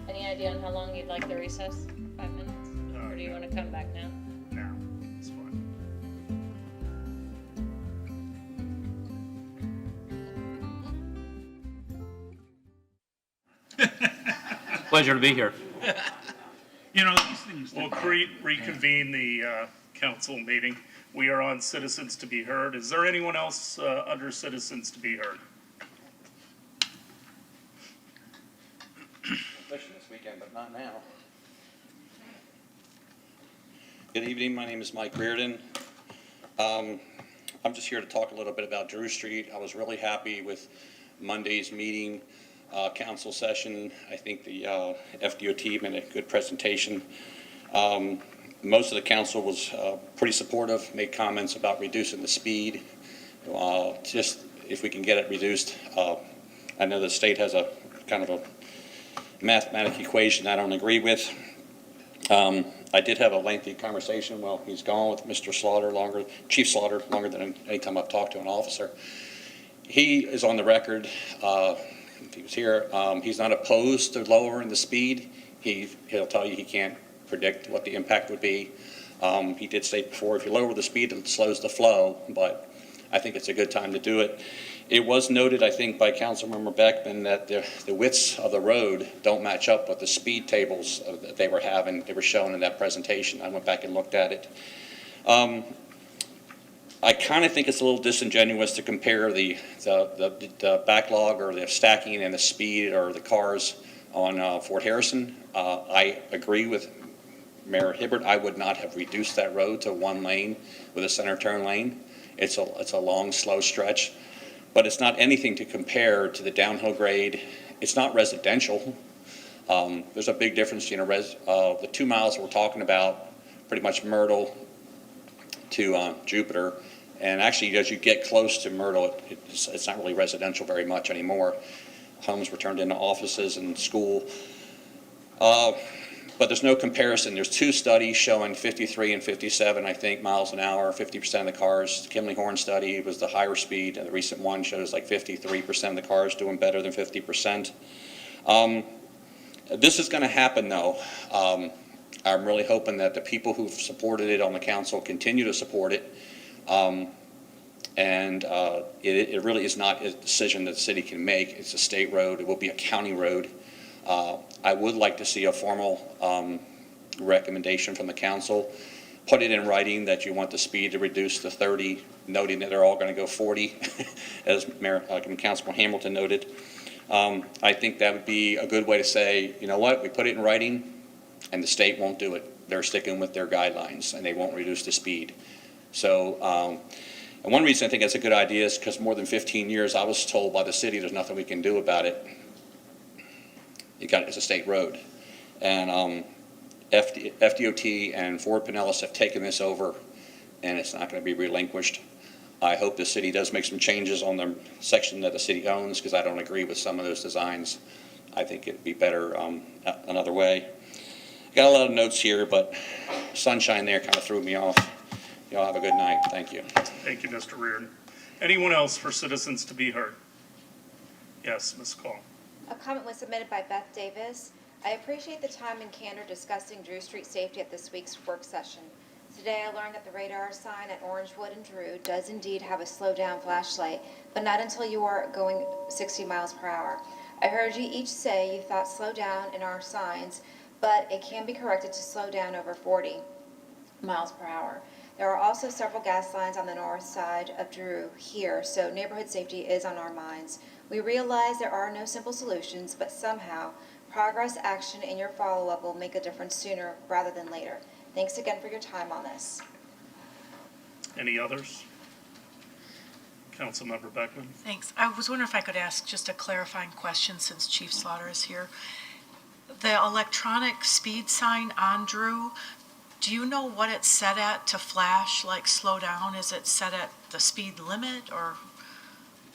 Any idea on how long you'd like the recess? 5 minutes? Or do you want to come back now? Now, it's fine. Pleasure to be here. You know, these things. We'll reconvene the council meeting. We are on citizens to be heard. Is there anyone else under citizens to be heard? Fishing this weekend, but not now. Good evening, my name is Mike Reardon. I'm just here to talk a little bit about Drew Street. I was really happy with Monday's meeting, council session. I think the FDOT made a good presentation. Most of the council was pretty supportive, made comments about reducing the speed. Just if we can get it reduced. I know the state has a kind of a mathematical equation I don't agree with. I did have a lengthy conversation while he's gone with Mr. Slaughter, Chief Slaughter, longer than any time I've talked to an officer. He is on the record, if he was here, he's not opposed to lowering the speed. He'll tell you he can't predict what the impact would be. He did say before, if you lower the speed, it slows the flow, but I think it's a good time to do it. It was noted, I think, by Councilmember Beckman that the widths of the road don't match up with the speed tables that they were showing in that presentation. I went back and looked at it. I kind of think it's a little disingenuous to compare the backlog or the stacking and the speed or the cars on Fort Harrison. I agree with Mayor Hibbert. I would not have reduced that road to one lane with a center turn lane. It's a long, slow stretch. But it's not anything to compare to the downhill grade. It's not residential. There's a big difference, the 2 miles that we're talking about, pretty much Myrtle to Jupiter. And actually, as you get close to Myrtle, it's not really residential very much anymore. Homes were turned into offices and school. But there's no comparison. There's two studies showing 53 and 57, I think, miles an hour, 50% of the cars. The Kimley-Horn study was the higher speed, and the recent one shows like 53% of the cars doing better than 50%. This is going to happen, though. I'm really hoping that the people who've supported it on the council continue to support it. It really is not a decision that the city can make. It's a state road. It will be a county road. I would like to see a formal recommendation from the council. Put it in writing that you want the speed to reduce to 30, noting that they're all going to go 40, as Councilman Hamilton noted. I think that would be a good way to say, you know what, we put it in writing, and the state won't do it. They're sticking with their guidelines, and they won't reduce the speed. So, and one reason I think that's a good idea is because more than 15 years I was told by the city there's nothing we can do about it. It's a state road. And FDOT and Ford Pinellas have taken this over, and it's not going to be relinquished. I hope the city does make some changes on the section that the city owns, because I don't agree with some of those designs. I think it'd be better another way. Got a lot of notes here, but sunshine there kind of threw me off. Y'all have a good night. Thank you. Thank you, Mr. Reardon. Anyone else for citizens to be heard? Yes, Ms. Call. A comment was submitted by Beth Davis. I appreciate the time and candor discussing Drew Street safety at this week's work session. Today I learned that the radar sign at Orangewood and Drew does indeed have a slow down flashlight, but not until you are going 60 miles per hour. I heard you each say you thought slow down in our signs, but it can be corrected to slow down over 40 miles per hour. There are also several gas lines on the north side of Drew here, so neighborhood safety is on our minds. We realize there are no simple solutions, but somehow progress, action, and your follow-up will make a difference sooner rather than later. Thanks again for your time on this. Any others? Councilmember Beckman. Thanks. I was wondering if I could ask just a clarifying question since Chief Slaughter is here. The electronic speed sign on Drew, do you know what it's set at to flash, like slow down? Is it set at the speed limit or?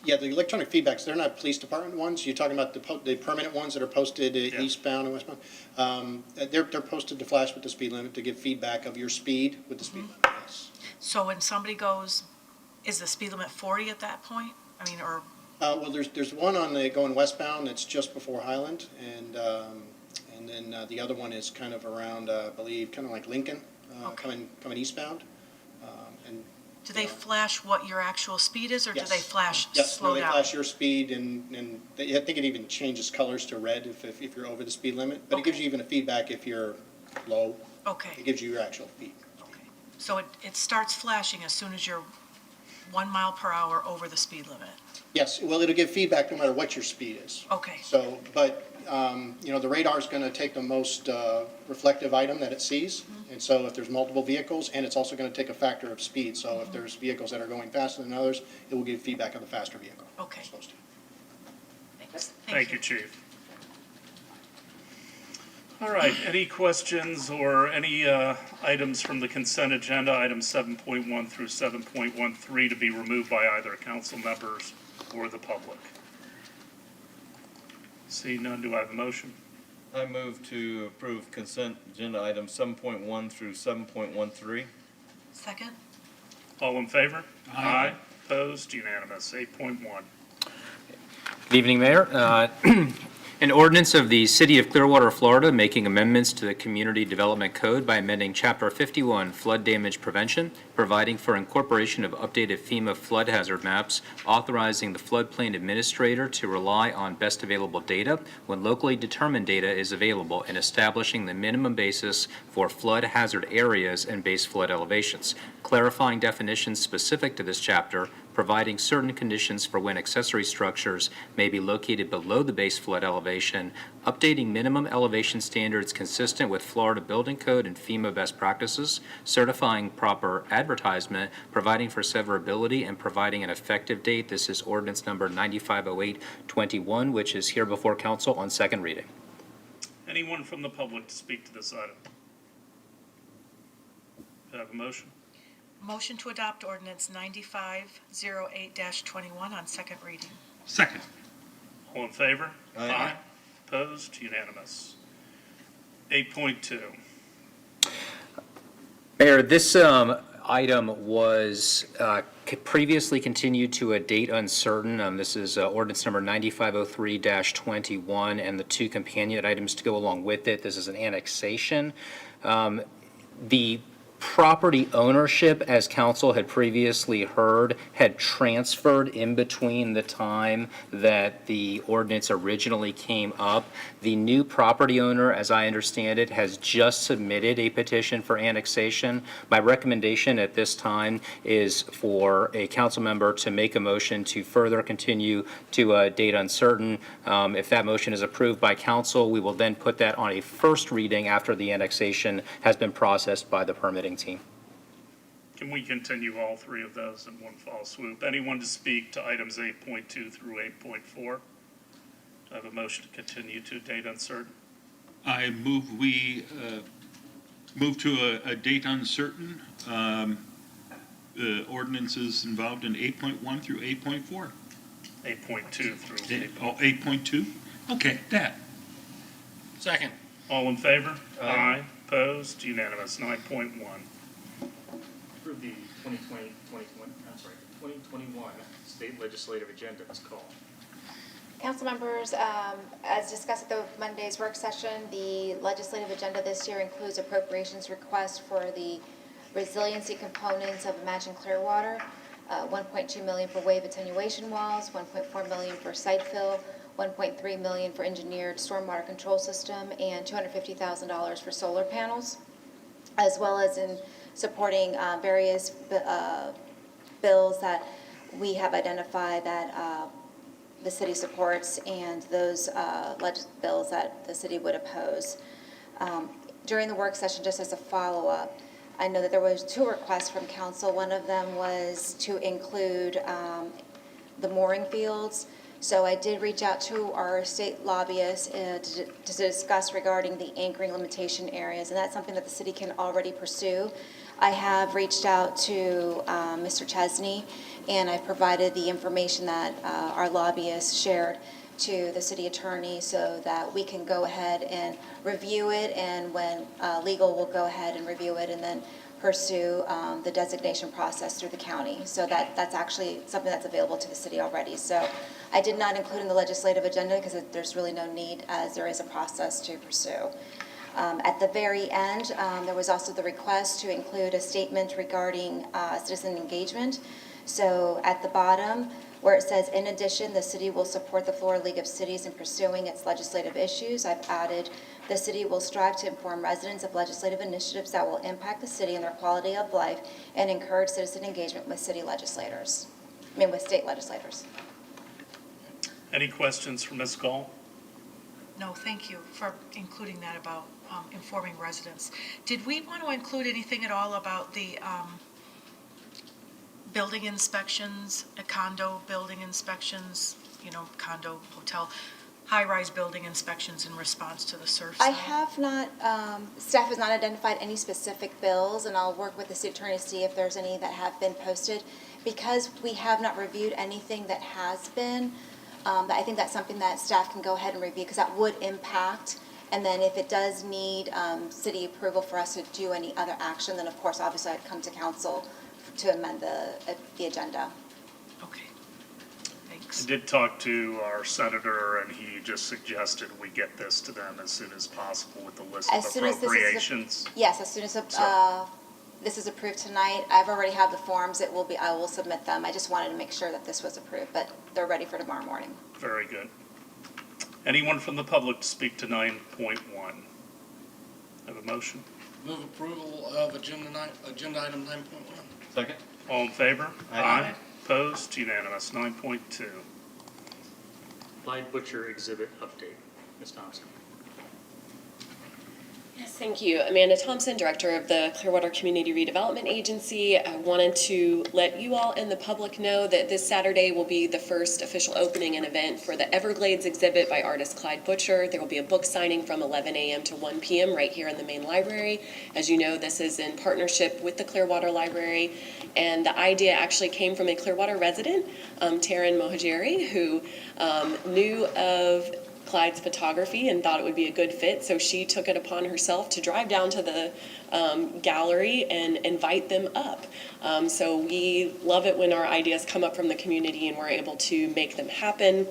Yeah, the electronic feedbacks, they're not police department ones. You're talking about the permanent ones that are posted eastbound and westbound. They're posted to flash with the speed limit to give feedback of your speed with the speed limit, yes. So when somebody goes, is the speed limit 40 at that point? I mean, or? Well, there's one on the going westbound that's just before Highland, and then the other one is kind of around, I believe, kind of like Lincoln, coming eastbound. And do they flash what your actual speed is, or yes. do they flash yes, slow no, they down? flash your speed, and I think it even changes colors to red if you're over the speed limit. But it gives you even a feedback if you're low. Okay. It gives you your actual speed. Okay. So it starts flashing as soon as you're 1 mile per hour over the speed limit? Yes, well, it'll give feedback no matter what your speed is. Okay. So, but, the radar is going to take the most reflective item that it sees. Mm-hmm. And so if there's multiple vehicles, and it's also going to take a factor of speed. So if there's vehicles that are going faster than others, it will give feedback on the faster vehicle. Okay. It's supposed to. Thanks. Thank you, Chief. All right, any questions or any items from the consent agenda, items 7.1 through 7.13, to be removed by either council members or the public? See none, do I have a motion? I move to approve consent agenda items 7.1 through 7.13. Second? All in favor? Aye. Opposed? Unanimous. 8.1. Good evening, Mayor. An ordinance of the City of Clearwater, Florida, making amendments to the Community Development Code by amending Chapter 51, Flood Damage Prevention, providing for incorporation of updated FEMA flood hazard maps, authorizing the floodplain administrator to rely on best available data when locally determined data is available, and establishing the minimum basis for flood hazard areas and base flood elevations, clarifying definitions specific to this chapter, providing certain conditions for when accessory structures may be located below the base flood elevation, updating minimum elevation standards consistent with Florida Building Code and FEMA best practices, certifying proper advertisement, providing for severability, and providing an effective date. This is ordinance number 950821, which is here before council on second reading. Anyone from the public to speak to this item? Do I have a motion? Motion to adopt ordinance 9508-21 on second reading. Second. All in favor? Aye. Opposed? Unanimous. 8.2. Mayor, this item was previously continued to a date uncertain. This is ordinance number 9503-21 and the two companion items to go along with it. This is an annexation. The property ownership, as council had previously heard, had transferred in between the time that the ordinance originally came up. The new property owner, as I understand it, has just submitted a petition for annexation. My recommendation at this time is for a council member to make a motion to further continue to a date uncertain. If that motion is approved by council, we will then put that on a first reading after the annexation has been processed by the permitting team. Can we continue all three of those in one fall swoop? Anyone to speak to items 8.2 through 8.4? Do I have a motion to continue to date uncertain? I move we move to a date uncertain. The ordinances involved in 8.1 through 8.4. 8.2 through 8.4. Oh, 8.2? Okay, that. Second. All in favor? Aye. Opposed? Unanimous. 9.1. Approve the 2021 state legislative agenda as called. Council members, as discussed at the Monday's work session, the legislative agenda this year includes appropriations requests for the resiliency components of Imagine Clearwater, $1.2 million for wave attenuation walls, $1.4 million for site fill, $1.3 million for engineered stormwater control system, and $250,000 for solar panels, as well as in supporting various bills that we have identified that the city supports and those bills that the city would oppose. During the work session, just as a follow-up, I know that there was two requests from council. One of them was to include the mooring fields. So I did reach out to our state lobbyists to discuss regarding the anchoring limitation areas, and that's something that the city can already pursue. I have reached out to Mr. Chesney, and I've provided the information that our lobbyists shared to the city attorney so that we can go ahead and review it, and when legal will go ahead and review it and then pursue the designation process through the county. So that's actually something that's available to the city already. So I did not include in the legislative agenda because there's really no need, as there is a process to pursue. At the very end, there was also the request to include a statement regarding citizen engagement. So at the bottom, where it says, in addition, the city will support the Florida League of Cities in pursuing its legislative issues, I've added, the city will strive to inform residents of legislative initiatives that will impact the city and their quality of life and encourage citizen engagement with state legislators. Any questions for Ms. Gall? No, thank you for including that about informing residents. Did we want to include anything at all about the building inspections, condo building inspections, condo, hotel, high-rise building inspections in response to the surf I zone? have not, staff has not identified any specific bills, and I'll work with the city attorney to see if there's any that have been posted. Because we have not reviewed anything that has been, I think that's something that staff can go ahead and review, because that would impact. And then if it does need city approval for us to do any other action, then of course, obviously, I'd come to council to amend the agenda. Okay, I thanks. did talk to our senator, and he just suggested we get this to them as soon as possible with the list of As soon as appropriations. Yes, as soon as this is approved tonight, I've already have the forms, I will submit them. I just wanted to make sure that this was approved, but they're ready for tomorrow morning. Very good. Anyone from the public to speak to 9.1? Have a motion? Move approval of agenda item 9.1. Second. All in favor? Aye. Opposed? Unanimous. 9.2. Blind Butcher exhibit update. Ms. Thompson. Yes, thank you. Amanda Thompson, Director of the Clearwater Community Redevelopment Agency. I wanted to let you all and the public know that this Saturday will be the first official opening and event for the Everglades exhibit by artist Clyde Butcher. There will be a book signing from 11 a.m. to 1 p.m. right here in the main library. As you know, this is in partnership with the Clearwater Library, and the idea actually came from a Clearwater resident, Taryn Mohajeri, who knew of Clyde's photography and thought it would be a good fit, so she took it upon herself to drive down to the gallery and invite them up. So we love it when our ideas come up from the community and we're able to make them happen.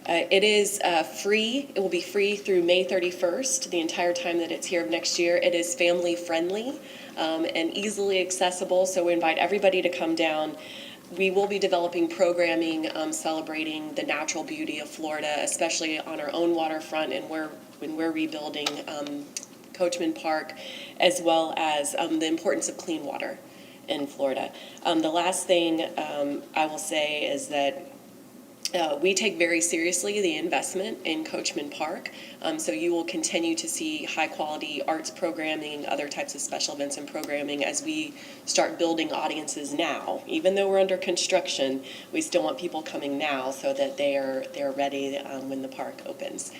It is free. It will be free through May 31st, the entire time that it's here of next year. It is family friendly and easily accessible, so we invite everybody to come down. We will be developing programming celebrating the natural beauty of Florida, especially on our own waterfront and when we're rebuilding Coachman Park, as well as the importance of clean water in Florida. The last thing I will say is that we take very seriously the investment in Coachman Park, so you will continue to see high-quality arts programming, other types of special events and programming as we start building audiences now. Even though we're under construction, we still want people coming now so that they're ready when the park opens.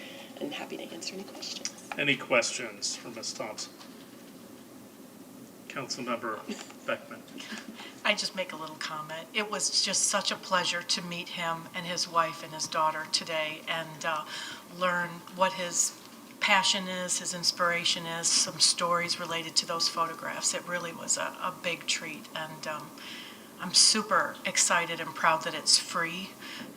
I'm happy to answer any questions. Any questions for Ms. Thompson? Councilmember Beckman. I just make a little comment. It was just such a pleasure to meet him and his wife and his daughter today and learn what his passion is, his inspiration is, some stories related to those photographs. It really was a big treat, and I'm super excited and proud that it's free,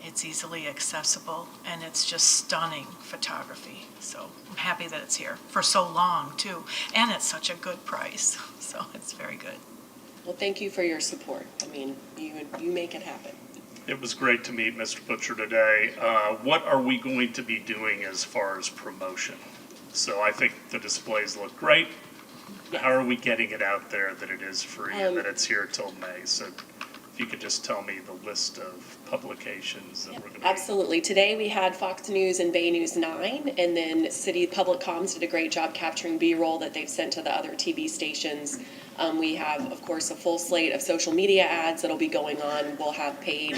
it's easily accessible, and it's just stunning photography. So I'm happy that it's here for so long, too, and it's such a good price, so it's very good. Well, thank you for your support. I mean, you make it happen. It was great to meet Mr. Butcher today. What are we going to be doing as far as promotion? So I think the displays look great. How are we getting it out there that it is free and that it's here till May? So if you could just tell me the list of publications that we're going to Absolutely. Today we had Fox News and Bay News 9, and then City Public Comms did a great job capturing B-roll that they've sent to the other TV stations. We have, of course, a full slate of social media ads that'll be going on. We'll have paid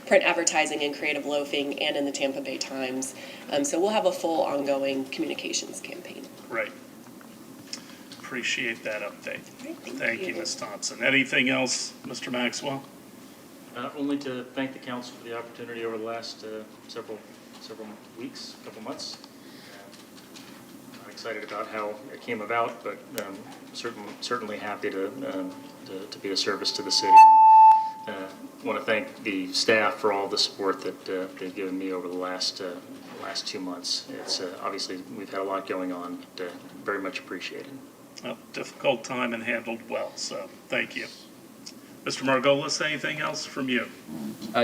print advertising in Creative Loafing and in the Tampa Bay Times. So we'll have a full ongoing communications campaign. Right. Appreciate that update. Thank you, Ms. Thompson. Anything else, Mr. Maxwell? Only to thank the council for the opportunity over the last several weeks, couple months. I'm excited about how it came about, but certainly happy to be of service to the city. Want to thank the staff for all the support that they've given me over the last 2 months. It's obviously we've had a lot going on, but very much appreciated. Well, difficult time and handled well, so thank you. Mr. Margolis, anything else from you?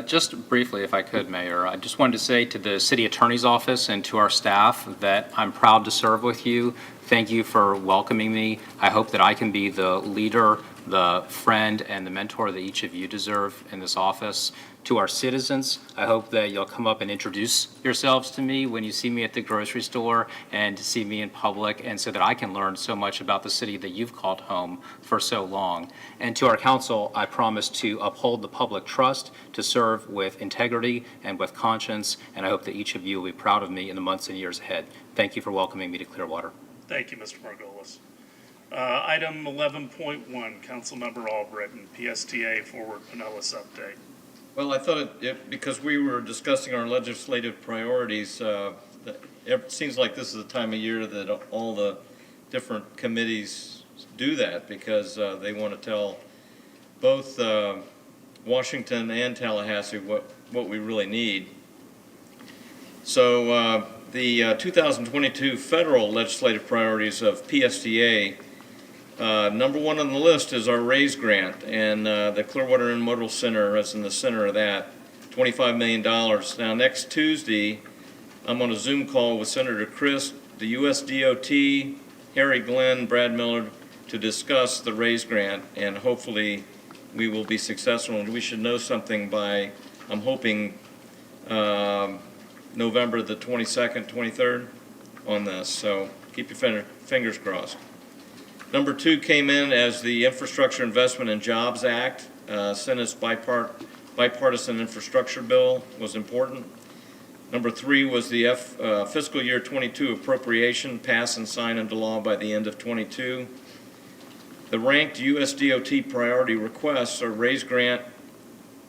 Just briefly, if I could, Mayor, I just wanted to say to the City Attorney's Office and to our staff that I'm proud to serve with you. Thank you for welcoming me. I hope that I can be the leader, the friend, and the mentor that each of you deserve in this office. To our citizens, I hope that you'll come up and introduce yourselves to me when you see me at the grocery store and see me in public, and so that I can learn so much about the city that you've called home for so long. And to our council, I promise to uphold the public trust, to serve with integrity and with conscience, and I hope that each of you will be proud of me in the months and years ahead. Thank you for welcoming me to Clearwater. Thank you, Mr. Margolis. Item 11.1, Councilmember Albritton, PSTA Forward Pinellas update. Well, I thought because we were discussing our legislative priorities, it seems like this is the time of year that all the different committees do that, because they want to tell both Washington and Tallahassee what we really need. So the 2022 federal legislative priorities of PSTA, number one on the list is our RAISE grant, and the Clearwater Intermodal Center is in the center of that, $25 million. Now, next Tuesday, I'm on a Zoom call with Senator Chris, the U.S. DOT, Harry Glenn, Brad Miller, to discuss the RAISE grant, and hopefully we will be successful. And we should know something by, I'm hoping, November the 22nd, 23rd on this. So keep your fingers crossed. Number two came in as the Infrastructure Investment and Jobs Act. Senate's bipartisan infrastructure bill was important. Number three was the Fiscal Year 22 appropriation, pass and sign into law by the end of 22. The ranked U.S. DOT priority requests are RAISE grant,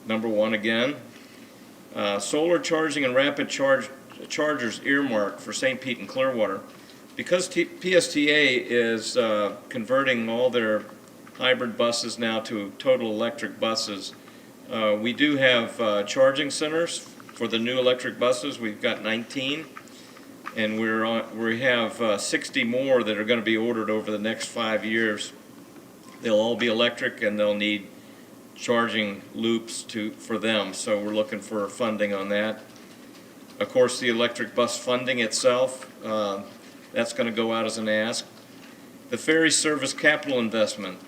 number one again. Solar charging and rapid chargers earmarked for St. Pete and Clearwater. Because PSTA is converting all their hybrid buses now to total electric buses, we do have charging centers for the new electric buses. We've got 19, and we have 60 more that are going to be ordered over the next 5 years. They'll all be electric, and they'll need charging loops for them, so we're looking for funding on that. Of course, the electric bus funding itself, that's going to go out as an ask. The ferry service capital investment,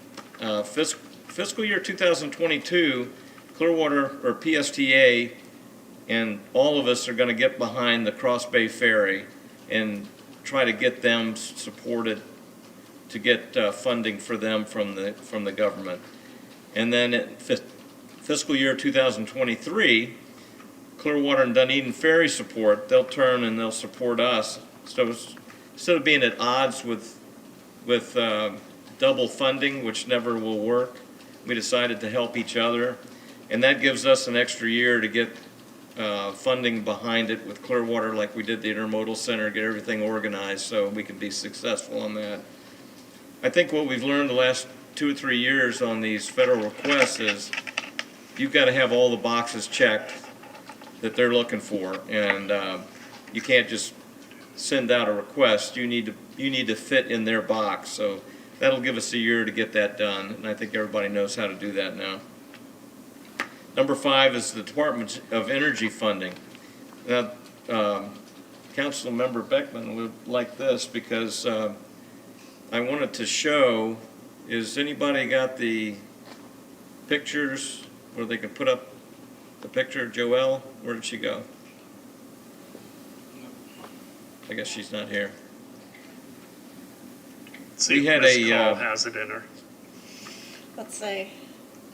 fiscal year 2022, Clearwater, or PSTA, and all of us are going to get behind the Cross Bay Ferry and try to get them supported to get funding for them from the government. And then at fiscal year 2023, Clearwater and Dunedin ferry support, they'll turn and they'll support us. So instead of being at odds with double funding, which never will work, we decided to help each other. And that gives us an extra year to get funding behind it with Clearwater, like we did the Intermodal Center, get everything organized so we can be successful on that. I think what we've learned the last 2 or 3 years on these federal requests is you've got to have all the boxes checked that they're looking for, and you can't just send out a request. You need to fit in their box. So that'll give us a year to get that done, and I think everybody knows how to do that now. Number 5 is the Department of Energy funding. Now, Council Member Beckman would like this because I wanted to show, is anybody got the pictures where they can put up the picture? Joelle, where did she go? I guess she's not here. See if Ms. Call has it in her. Let's see.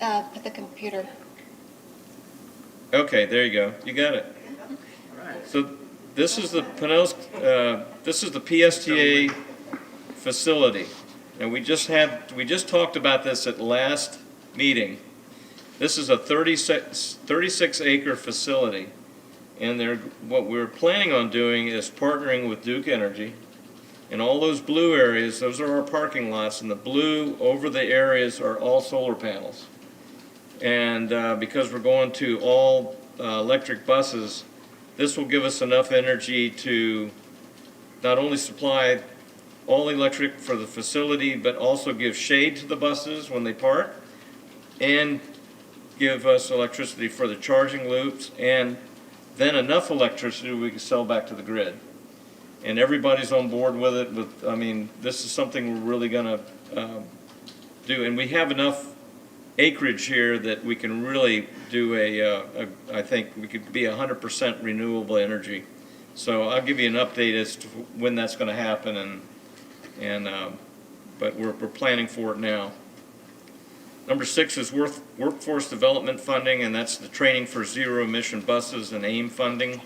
Put the computer. Okay, there you go. You got it. So this is the PSTA facility, and we just talked about this at last meeting. This is a 36 acre facility, and what we're planning on doing is partnering with Duke Energy. And all those blue areas, those are our parking lots, and the blue over the areas are all solar panels. And because we're going to all electric buses, this will give us enough energy to not only supply all electric for the facility, but also give shade to the buses when they park, and give us electricity for the charging loops, and then enough electricity we can sell back to the grid. And everybody's on board with it. I mean, this is something we're really going to do, and we have enough acreage here that we can really do I think we could be 100% renewable energy. So I'll give you an update as to when that's going to happen, but we're planning for it now. Number 6 is workforce development funding, and that's the training for zero emission buses and AIM funding.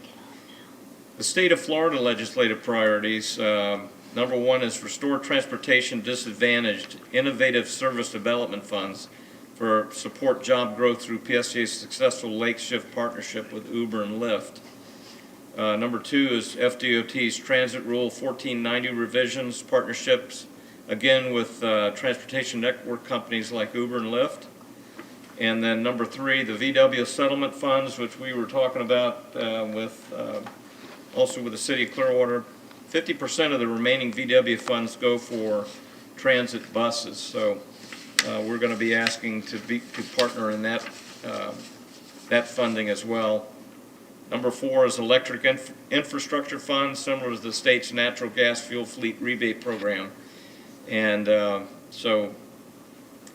The state of Florida legislative priorities, number 1 is restore transportation disadvantaged innovative service development funds for support job growth through PSTA's successful lake shift partnership with Uber and Lyft. Number 2 is FDOT's Transit Rule 1490 revisions, partnerships, again with transportation network companies like Uber and Lyft. And then number 3, the VW settlement funds, which we were talking about also with the city of Clearwater. 50% of the remaining VW funds go for transit buses. So we're going to be asking to partner in that funding as well. Number 4 is electric infrastructure funds, similar to the state's natural gas fuel fleet rebate program. And so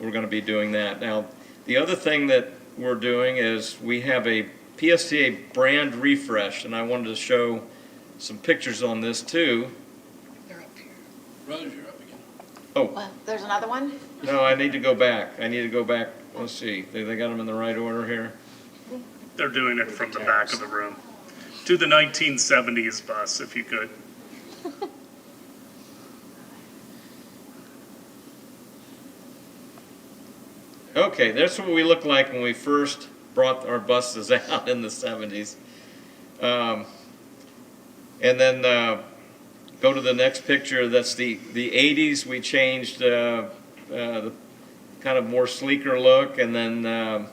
we're going to be doing that. Now, the other thing that we're doing is we have a PSTA brand refresh, and I wanted to show some pictures on this too. They're up here. Rose, you're up again. Oh. Well, there's another one? No, I need to go back. Let's see. They got them in the right order here? They're doing it from the back of the room. To the 1970s bus, if you could. Okay, that's what we looked like when we first brought our buses out in the 70s. And then go to the next picture. That's the 80s. We changed the kind of more sleeker look. And then the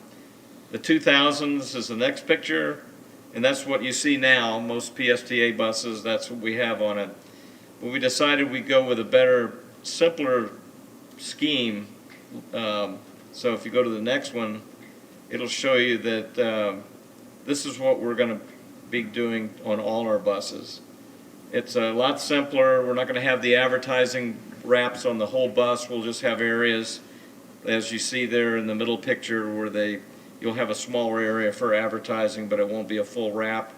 2000s is the next picture. And that's what you see now. Most PSTA buses, that's what we have on it. But we decided we'd go with a better, simpler scheme. So if you go to the next one, it'll show you that this is what we're going to be doing on all our buses. It's a lot simpler. We're not going to have the advertising wraps on the whole bus. We'll just have areas, as you see there in the middle picture, where you'll have a smaller area for advertising, but it won't be a full wrap.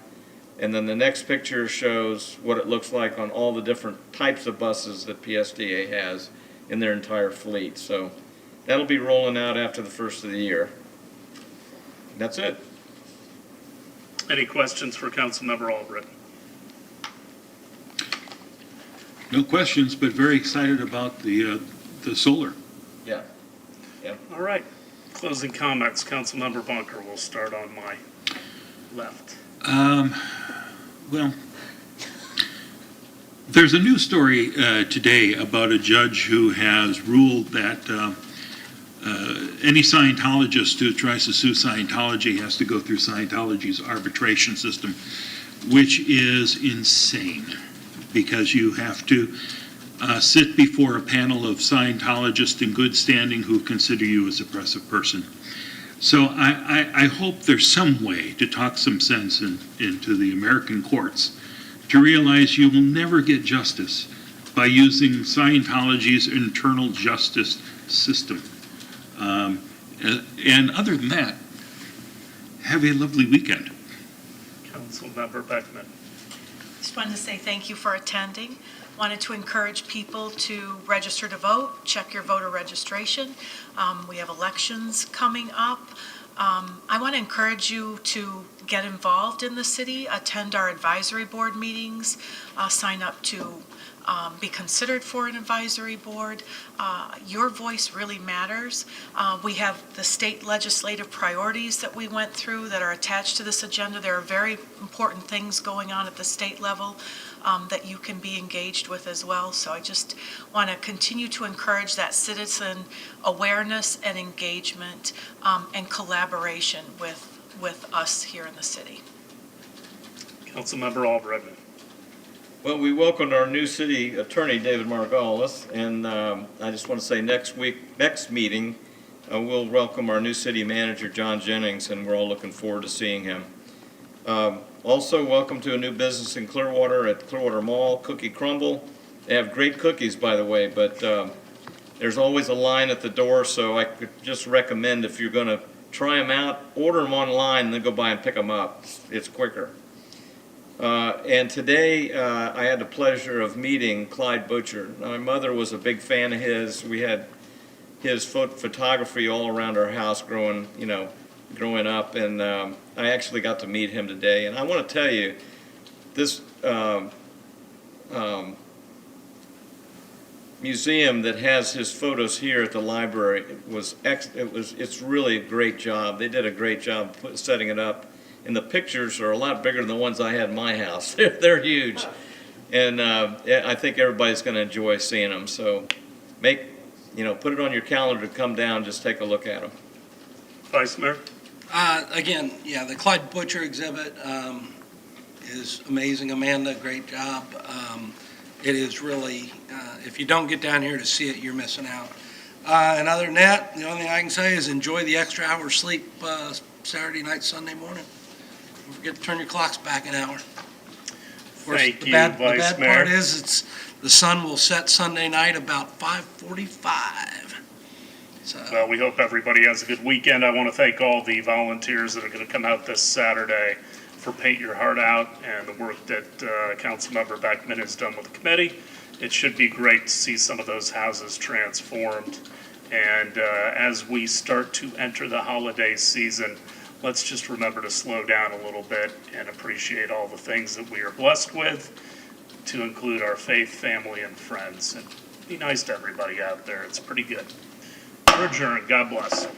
And then the next picture shows what it looks like on all the different types of buses that PSDA has in their entire fleet. So that'll be rolling out after the first of the year. That's it. Any questions for Councilmember Albrecht? No questions, but very excited about the solar. Yeah. Yeah. All right. Closing comments. Councilmember Bunker will start on my left. Well, there's a news story today about a judge who has ruled that any Scientologist who tries to sue Scientology has to go through Scientology's arbitration system, which is insane, because you have to sit before a panel of Scientologists in good standing who consider you as a oppressive person. So I hope there's some way to talk some sense into the American courts to realize you will never get justice by using Scientology's internal justice system. And other than that, have a lovely weekend. Councilmember Beckman. Just wanted to say thank you for attending. Wanted to encourage people to register to vote, check your voter registration. We have elections coming up. I want to encourage you to get involved in the city, attend our advisory board meetings, sign up to be considered for an advisory board. Your voice really matters. We have the state legislative priorities that we went through that are attached to this agenda. There are very important things going on at the state level that you can be engaged with as well. So I just want to continue to encourage that citizen awareness and engagement and collaboration with us here in the city. Councilmember Albrecht. Well, we welcomed our new city attorney, David Margolis, and I just want to say next meeting, we'll welcome our new city manager, John Jennings, and we're all looking forward to seeing him. Also, welcome to a new business in Clearwater at Clearwater Mall, Cookie Crumble. They have great cookies, by the way, but there's always a line at the door, so I could just recommend, if you're going to try them out, order them online and then go by and pick them up. It's quicker. And today, I had the pleasure of meeting Clyde Butcher. My mother was a big fan of his. We had his photography all around our house growing up, and I actually got to meet him today. And I want to tell you, this museum that has his photos here at the library it's really a great job. They did a great job setting it up. And the pictures are a lot bigger than the ones I had in my house. They're huge. And I think everybody's going to enjoy seeing them. So put it on your calendar to come down, just take a look at them. Vice Mayor? Again, yeah, the Clyde Butcher exhibit is amazing. Amanda, great job. It is really, if you don't get down here to see it, you're missing out. And other than that, the only thing I can say is enjoy the extra hour sleep Saturday night, Sunday morning. Don't forget to turn your clocks back an hour. Of course, Thank you, the Vice bad Mayor. part is the sun will set Sunday night about 5:45. So, Well, we hope everybody has a good weekend. I want to thank all the volunteers that are going to come out this Saturday for Paint Your Heart Out and the work that Councilmember Beckman has done with the committee. It should be great to see some of those houses transformed. And as we start to enter the holiday season, let's just remember to slow down a little bit and appreciate all the things that we are blessed with, to include our faith, family, and friends. And be nice to everybody out there. It's pretty good. We're adjourned. God bless.